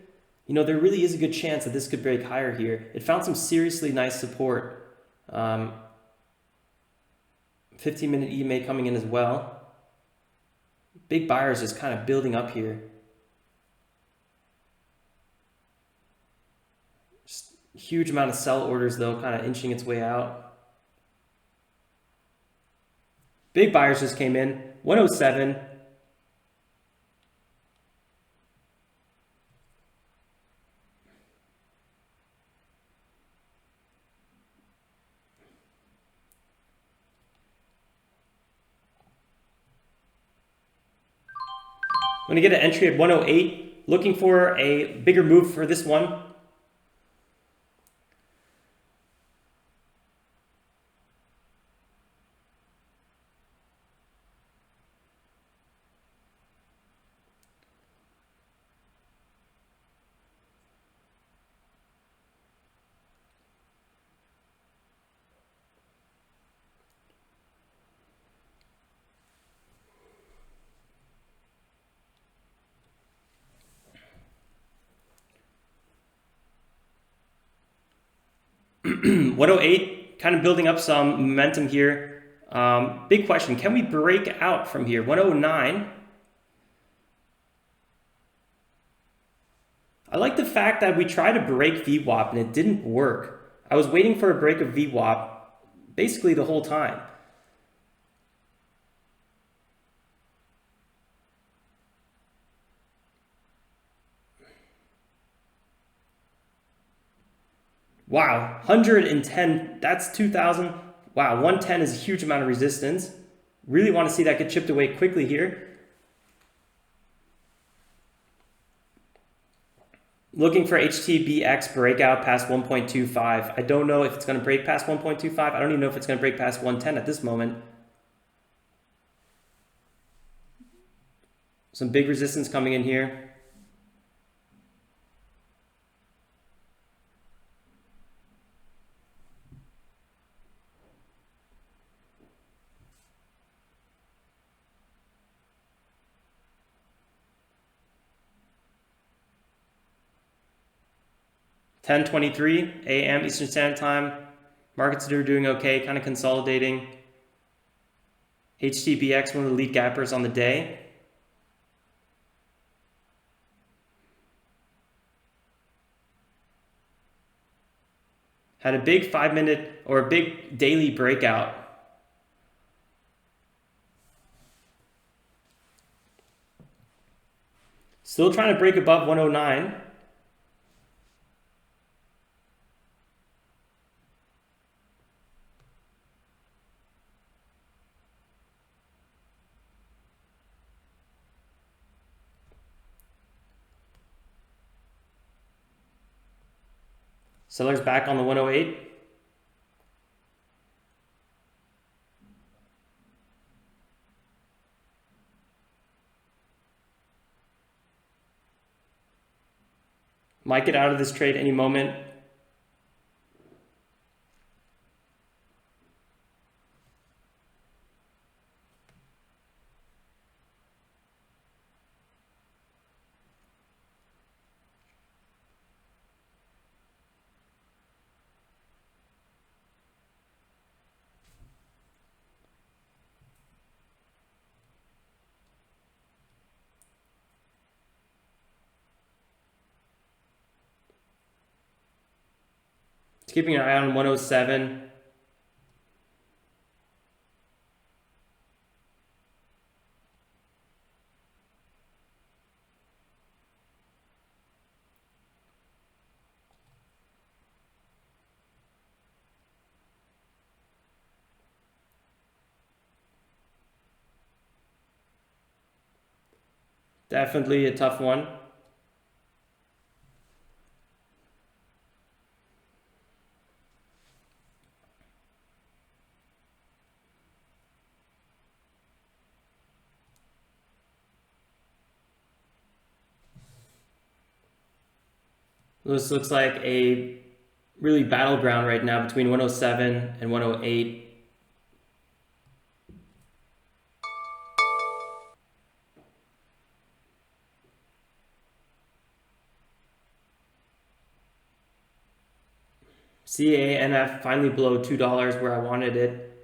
you know, there really is a good chance that this could break higher here. It found some seriously nice support. 15-minute EMA coming in as well. Big buyers just kind of building up here. Just huge amount of sell orders though, kind of inching its way out. Big buyers just came in, 107. I'm going to get an entry at 108, looking for a bigger move for this one. $108, kind of building up some momentum here. Big question, can we break out from here? 109. I like the fact that we tried to break VWAP and it didn't work. I was waiting for a break of VWAP basically the whole time. Wow, 110, that's 2,000. Wow, 110 is a huge amount of resistance. Really want to see that get chipped away quickly here. Looking for HTBX breakout past 1.25. I don't know if it's going to break past 1.25. I don't even know if it's going to break past 110 at this moment. Some big resistance coming in here. $10:23 a.m. Eastern Standard Time. Markets are doing okay, kind of consolidating. HTBX, one of the lead gappers on the day. Had a big 5-minute or a big daily breakout. Still trying to break above 109. Sellers back on the 108. Might get out of this trade any moment. Keeping an eye on 107. Definitely a tough one. This looks like a really battleground right now between 107 and 108. CANF finally below $2 where I wanted it,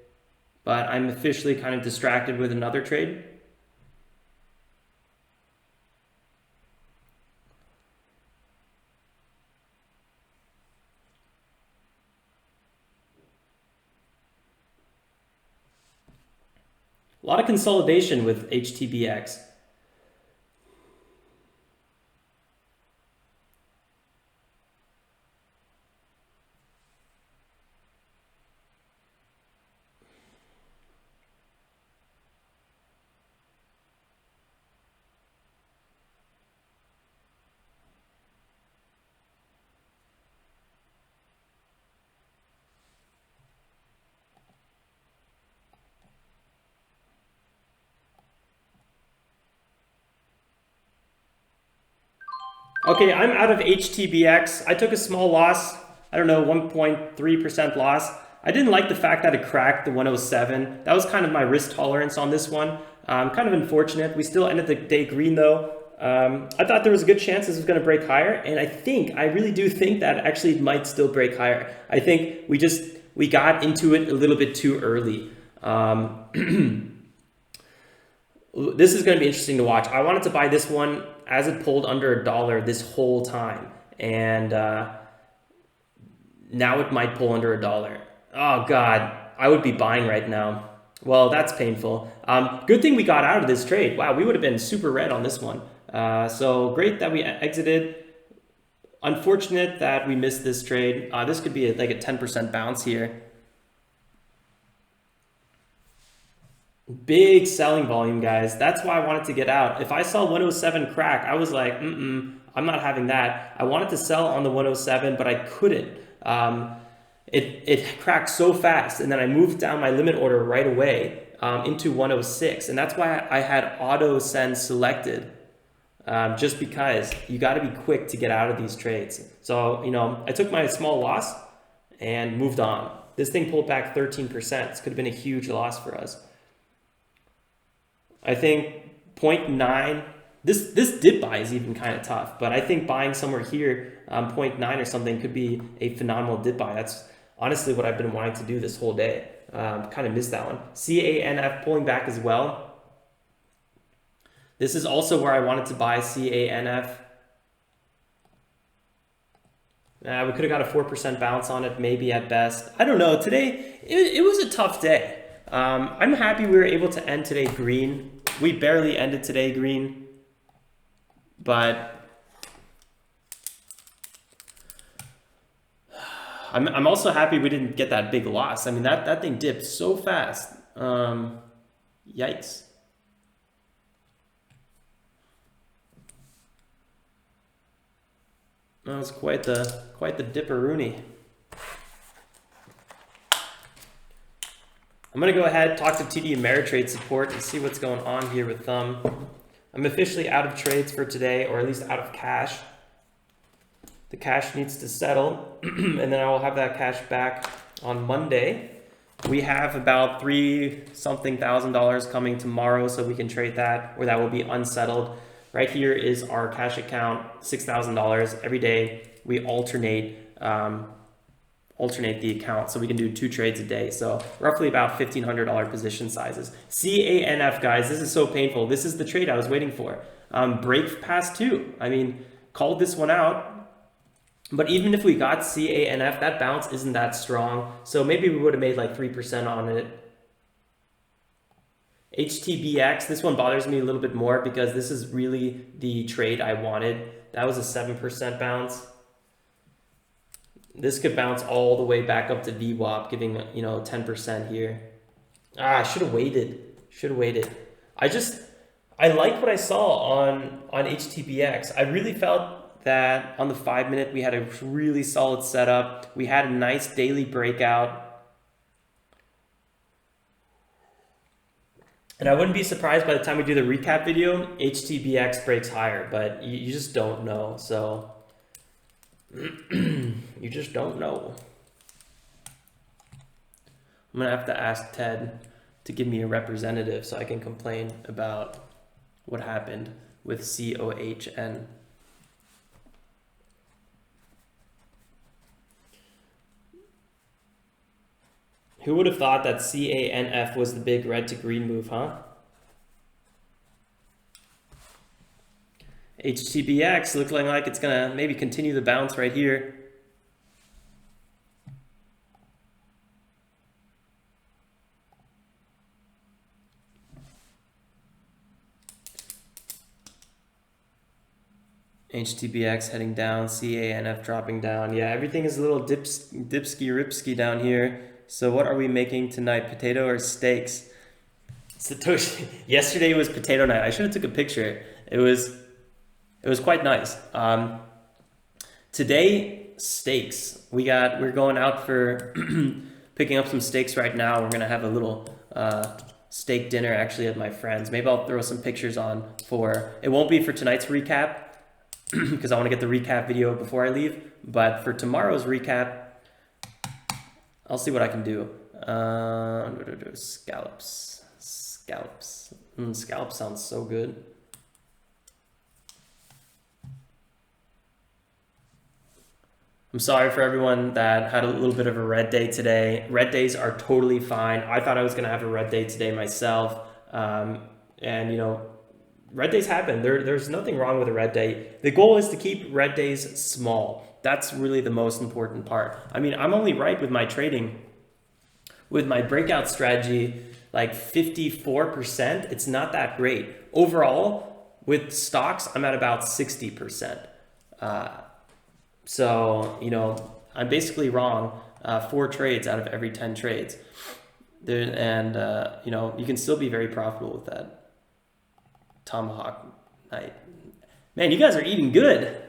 but I'm officially kind of distracted with another trade. A lot of consolidation with HTBX. Okay, I'm out of HTBX. I took a small loss. I don't know, 1.3% loss. I didn't like the fact that it cracked the 107. That was kind of my risk tolerance on this one. Kind of unfortunate. We still ended the day green though. I thought there was a good chance this was going to break higher, and I really do think that actually it might still break higher. I think we got into it a little bit too early. This is going to be interesting to watch. I wanted to buy this one as it pulled under $1 this whole time, and now it might pull under $1. Oh God, I would be buying right now. Well, that's painful. Good thing we got out of this trade. Wow, we would have been super red on this one. So great that we exited. Unfortunate that we missed this trade. This could be like a 10% bounce here. Big selling volume, guys. That's why I wanted to get out. If I saw 107 crack, I was like, I'm not having that. I wanted to sell on the 107, but I couldn't. It cracked so fast, and then I moved down my limit order right away into 106, and that's why I had auto send selected, just because you got to be quick to get out of these trades. So, I took my small loss and moved on. This thing pulled back 13%. This could have been a huge loss for us. I think 0.9, this dip buy is even kind of tough, but I think buying somewhere here, 0.9 or something could be a phenomenal dip buy. That's honestly what I've been wanting to do this whole day. Kind of missed that one. CANF pulling back as well. This is also where I wanted to buy CANF. We could have got a 4% bounce on it, maybe at best. I don't know. Today, it was a tough day. I'm happy we were able to end today green. We barely ended today green, but I'm also happy we didn't get that big loss. I mean, that thing dipped so fast. Yikes. That was quite the dipperoonie. I'm going to go ahead, talk to TD Ameritrade support and see what's going on here with them. I'm officially out of trades for today, or at least out of cash. The cash needs to settle, and then I will have that cash back on Monday. We have about $3-something thousand coming tomorrow, so we can trade that, or that will be unsettled. Right here is our cash account, $6,000 every day. We alternate the account, so we can do 2 trades a day. So roughly about $1,500 position sizes. CANF, guys, this is so painful. This is the trade I was waiting for. Break past 2. I mean, called this one out. But even if we got CANF, that bounce isn't that strong. So maybe we would have made like 3% on it. HTBX, this one bothers me a little bit more because this is really the trade I wanted. That was a 7% bounce. This could bounce all the way back up to VWAP, giving 10% here. I should have waited. I I liked what I saw on HTBX. I really felt that on the 5-minute we had a really solid setup. We had a nice daily breakout. And I wouldn't be surprised by the time we do the recap video, HTBX breaks higher, but you just don't know. So you just don't know. I'm gonna have to ask Ted to give me a representative so I can complain about what happened with COHN. Who would have thought that CANF was the big red to green move, huh? HTBX looking like it's gonna maybe continue the bounce right here. HTBX heading down, CANF dropping down. Yeah, everything is a little dipsky-ripsky down here. So what are we making tonight, potato or steaks? Satoshi, yesterday was potato night. I should have took a picture. It was quite nice. Today, steaks. We're going out for picking up some steaks right now. We're gonna have a little steak dinner actually at my friend's. Maybe I'll throw some pictures on it won't be for tonight's recap, because I want to get the recap video before I leave. But for tomorrow's recap, I'll see what I can do. Scallops. Scallops sounds so good. I'm sorry for everyone that had a little bit of a red day today. Red days are totally fine. I thought I was gonna have a red day today myself. And you know, red days happen. There's nothing wrong with a red day. The goal is to keep red days small. That's really the most important part. I mean, I'm only right with my trading, with my breakout strategy, like 54%. It's not that great. Overall, with stocks, I'm at about 60%. So, you know, I'm basically wrong 4 trades out of every 10 trades. And, you know, you can still be very profitable with that. Tomahawk night. Man, you guys are eating good.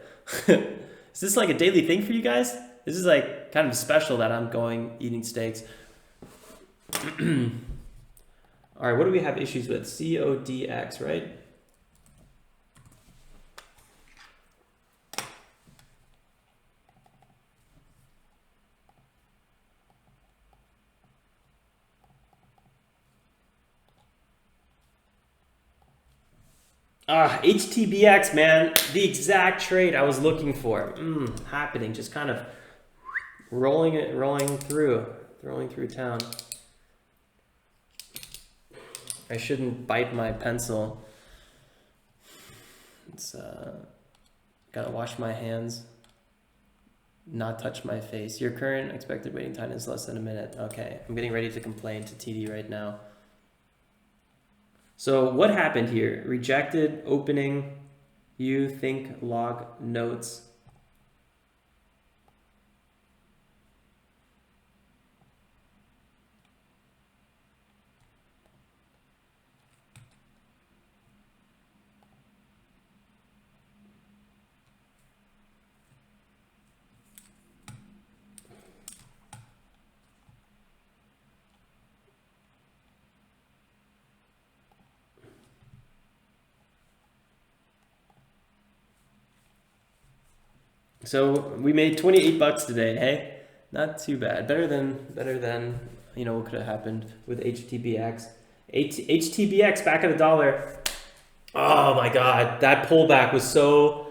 Is this like a daily thing for you guys? This is like kind of special that I'm eating steaks. All right, what do we have issues with? CODX, right? HTBX, man, the exact trade I was looking for. Happening, just kind of rolling through town. I shouldn't bite my pencil. It's gotta wash my hands, not touch my face. Your current expected waiting time is less than a minute. Okay, I'm getting ready to complain to TD right now. So what happened here? Rejected opening, you think log notes. So we made 28 bucks today. Hey, not too bad. Better than you know what could have happened with HTBX. HTBX back at $1. Oh my God, that pullback was so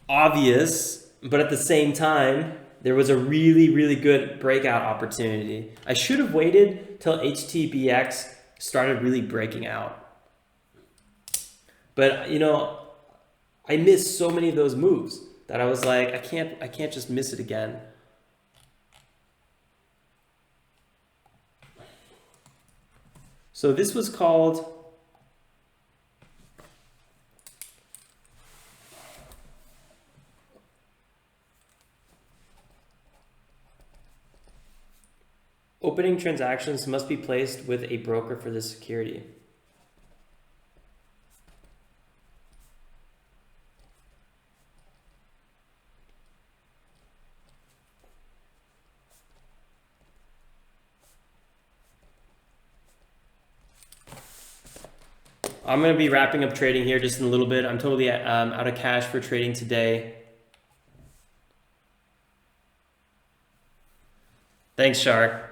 obvious, but at the same time, there was a really good breakout opportunity. I should have waited till HTBX started really breaking out. But you know, I missed so many of those moves that I was like, I can't just miss it again. So this was called opening transactions must be placed with a broker for this security. I'm going to be wrapping up trading here just in a little bit. I'm totally out of cash for trading today. Thanks, Shark.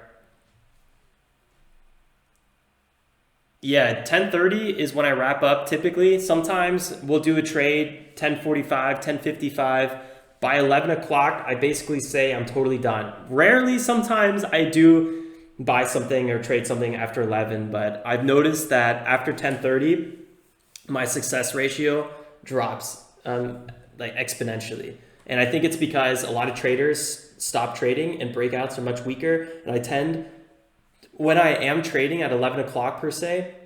Yeah, 10:30 is when I wrap up typically. Sometimes we'll do a trade 10:45, 10:55. By 11 o'clock, I basically say I'm totally done. Rarely, sometimes I do buy something or trade something after 11, but I've noticed that after 10:30, my success ratio drops like exponentially. And I think it's because a lot of traders stop trading and breakouts are much weaker. And I tend, when I am trading at 11 o'clock per se,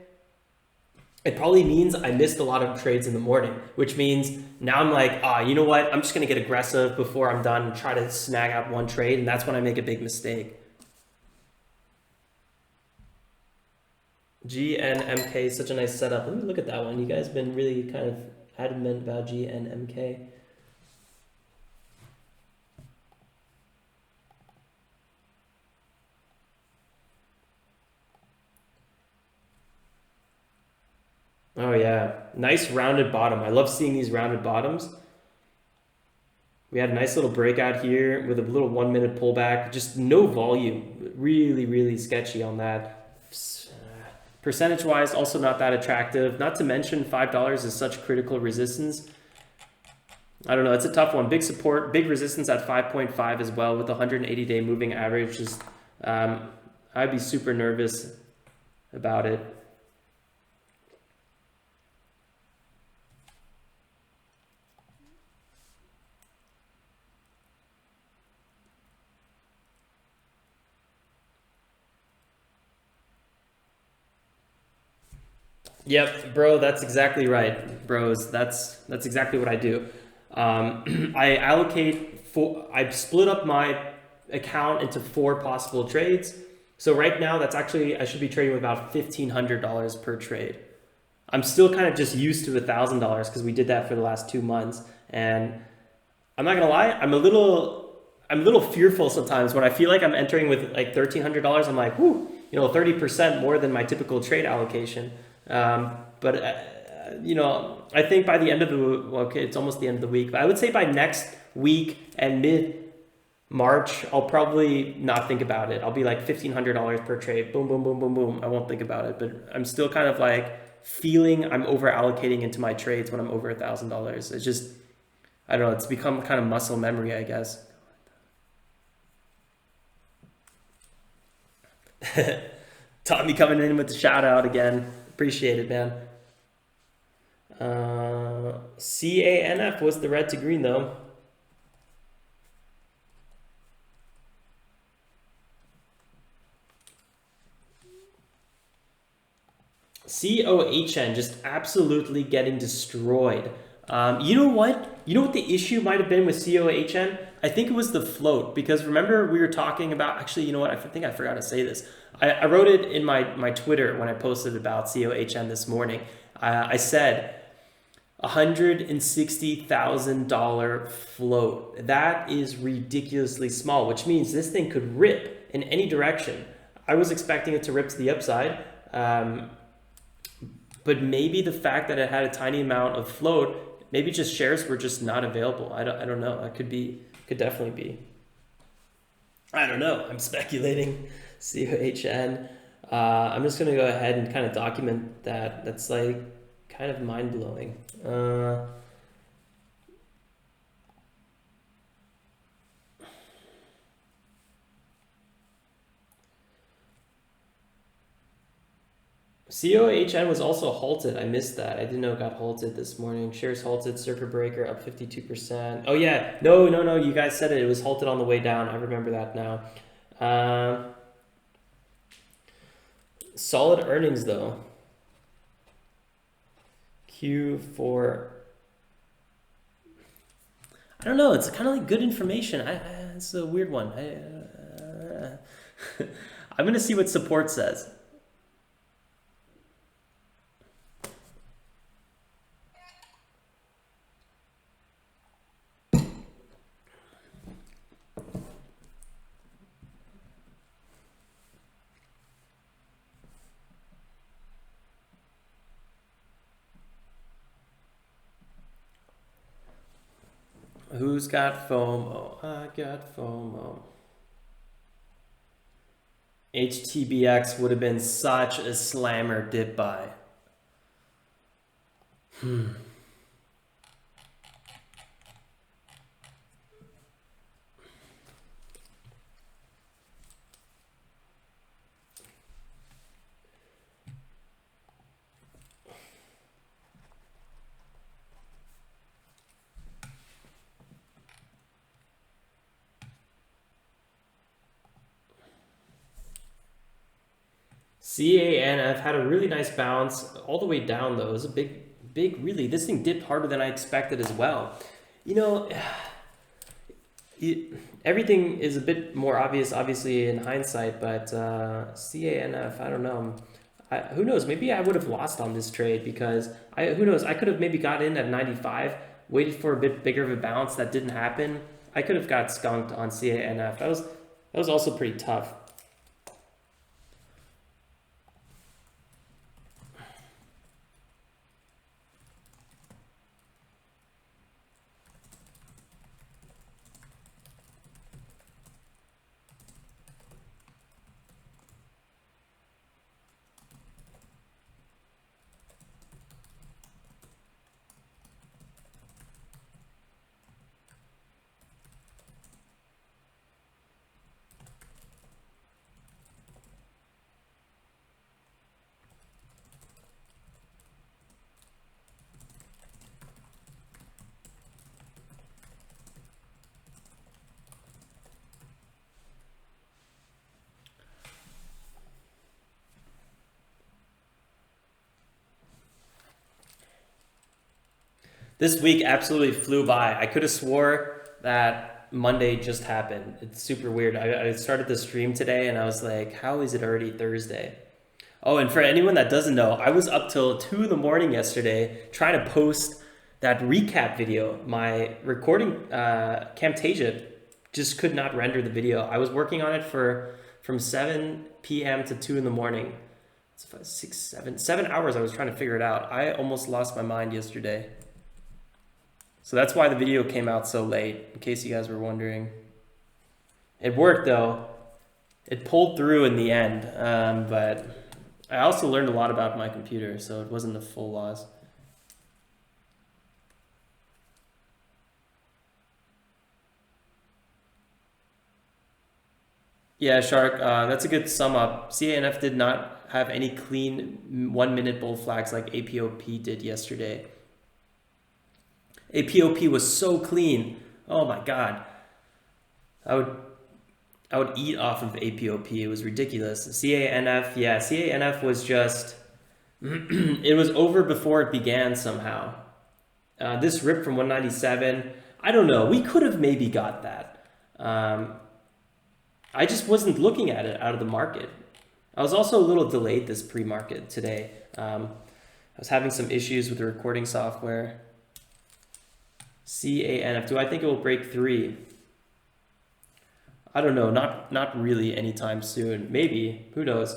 it probably means I missed a lot of trades in the morning, which means now I'm like, you know what? I'm just going to get aggressive before I'm done and try to snag out one trade. And that's when I make a big mistake. GNMK, such a nice setup. Let me look at that one. You guys have been really kind of adamant about GNMK. Oh yeah, nice rounded bottom. I love seeing these rounded bottoms. We had a nice little breakout here with a little 1 minute pullback, just no volume. Really, really sketchy on that. Percentage wise, also not that attractive. Not to mention $5 is such critical resistance. I don't know, it's a tough one. Big support, big resistance at 5.5 as well with the 180-day moving average. Just, I'd be super nervous about it. Yep, bro, that's exactly right, bros. That's exactly what I do. I split up my account into 4 possible trades. So right now, that's actually, I should be trading with about $1,500 per trade. I'm still kind of just used to $1,000 because we did that for the last 2 months. And I'm not gonna lie, I'm a little fearful sometimes when I feel like I'm entering with like $1,300. I'm like, whoo, 30% more than my typical trade allocation. I think by the end of it's almost the end of the week, but I would say by next week and mid-March, I'll probably not think about it. I'll be like $1,500 per trade. Boom, boom, boom, boom, boom. I won't think about it, but I'm still kind of like feeling I'm over allocating into my trades when I'm over $1,000. It's just, I don't know, it's become kind of muscle memory, I guess. Tommy coming in with the shout out again. Appreciate it, man. CANF was the red to green though. COHN just absolutely getting destroyed. You know what? You know what the issue might have been with COHN? I think it was the float, because remember we were talking about, actually, you know what? I think I forgot to say this. I wrote it in my Twitter when I posted about COHN this morning. I said $160,000 float. That is ridiculously small, which means this thing could rip in any direction. I was expecting it to rip to the upside. But maybe the fact that it had a tiny amount of float, maybe just shares were just not available. I don't know. That could definitely be. I don't know. I'm speculating. COHN. I'm just gonna go ahead and kind of document that. That's like kind of mind blowing. COHN was also halted. I missed that. I didn't know it got halted this morning. Shares halted, circuit breaker up 52%. Oh yeah, no. You guys said it. It was halted on the way down. I remember that now. Solid earnings though. Q4. I don't know. It's kind of like good information. It's a weird one. I'm gonna see what support says. Who's got FOMO? I got FOMO. HTBX would have been such a slammer dip buy. CANF had a really nice bounce all the way down though. It was a big, really, this thing dipped harder than I expected as well. You know, everything is a bit more obvious, obviously, in hindsight, but CANF, I don't know. Who knows? Maybe I would have lost on this trade because, who knows? I could have maybe got in at 95, waited for a bit bigger of a bounce. That didn't happen. I could have got skunked on CANF. That was also pretty tough. This week absolutely flew by. I could have swore that Monday just happened. It's super weird. I started the stream today and I was like, how is it already Thursday? Oh, and for anyone that doesn't know, I was up till 2 in the morning yesterday trying to post that recap video. My recording, Camtasia, just could not render the video. I was working on it from 7 p.m. to 2 in the morning. It's 7 hours I was trying to figure it out. I almost lost my mind yesterday. So that's why the video came out so late, in case you guys were wondering. It worked though. It pulled through in the end, but I also learned a lot about my computer, so it wasn't a full loss. Yeah, Shark, that's a good sum up. CANF did not have any clean 1 minute bull flags like APOP did yesterday. APOP was so clean. Oh my God. I would eat off of APOP. It was ridiculous. CANF, yeah, CANF was just, it was over before it began somehow. This rip from 197, I don't know. We could have maybe got that. I just wasn't looking at it out of the market. I was also a little delayed this pre-market today. I was having some issues with the recording software. CANF, do I think it will break 3? I don't know, not really anytime soon. Maybe, who knows?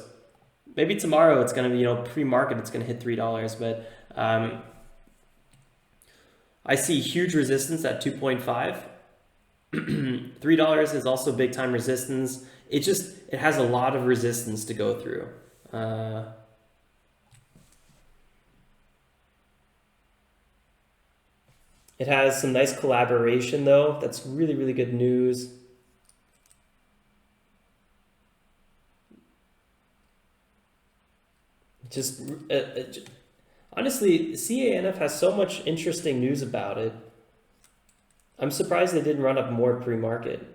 Maybe tomorrow it's gonna be, pre-market it's gonna hit $3, but I see huge resistance at 2.5. $3 is also big time resistance. It has a lot of resistance to go through. It has some nice collaboration though. That's really, really good news. Honestly, CANF has so much interesting news about it. I'm surprised they didn't run up more pre-market.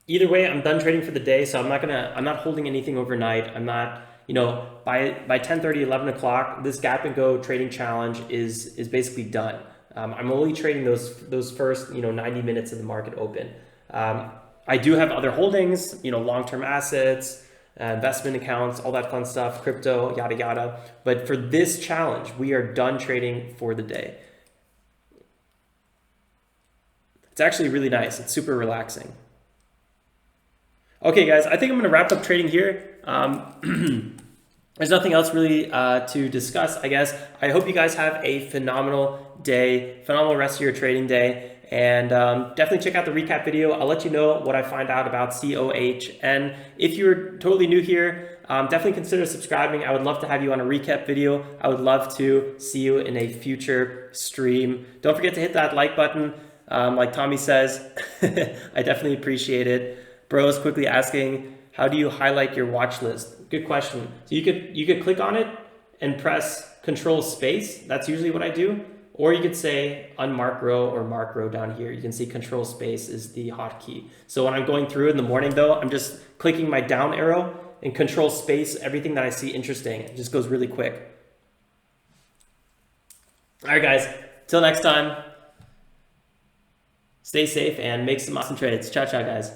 Either way, I'm done trading for the day, so I'm not holding anything overnight. I'm not, by 10:30, 11 o'clock, this gap and go trading challenge is basically done. I'm only trading those first 90 minutes of the market open. I do have other holdings, long-term assets, investment accounts, all that fun stuff, crypto, yada, yada. But for this challenge, we are done trading for the day. It's actually really nice. It's super relaxing. Okay, guys, I think I'm going to wrap up trading here. There's nothing else really to discuss, I guess. I hope you guys have a phenomenal day, phenomenal rest of your trading day. And definitely check out the recap video. I'll let you know what I find out about COHN. If you're totally new here, definitely consider subscribing. I would love to have you on a recap video. I would love to see you in a future stream. Don't forget to hit that like button. Like Tommy says, I definitely appreciate it. Bro's quickly asking, how do you highlight your watch list? Good question. So you could click on it and press Control Space. That's usually what I do. Or you could say unmark row or mark row down here. You can see Control Space is the hotkey. So when I'm going through in the morning though, I'm just clicking my down arrow and Control Space everything that I see interesting. It just goes really quick. All right, guys. Till next time. Stay safe and make some awesome trades. Ciao, ciao, guys.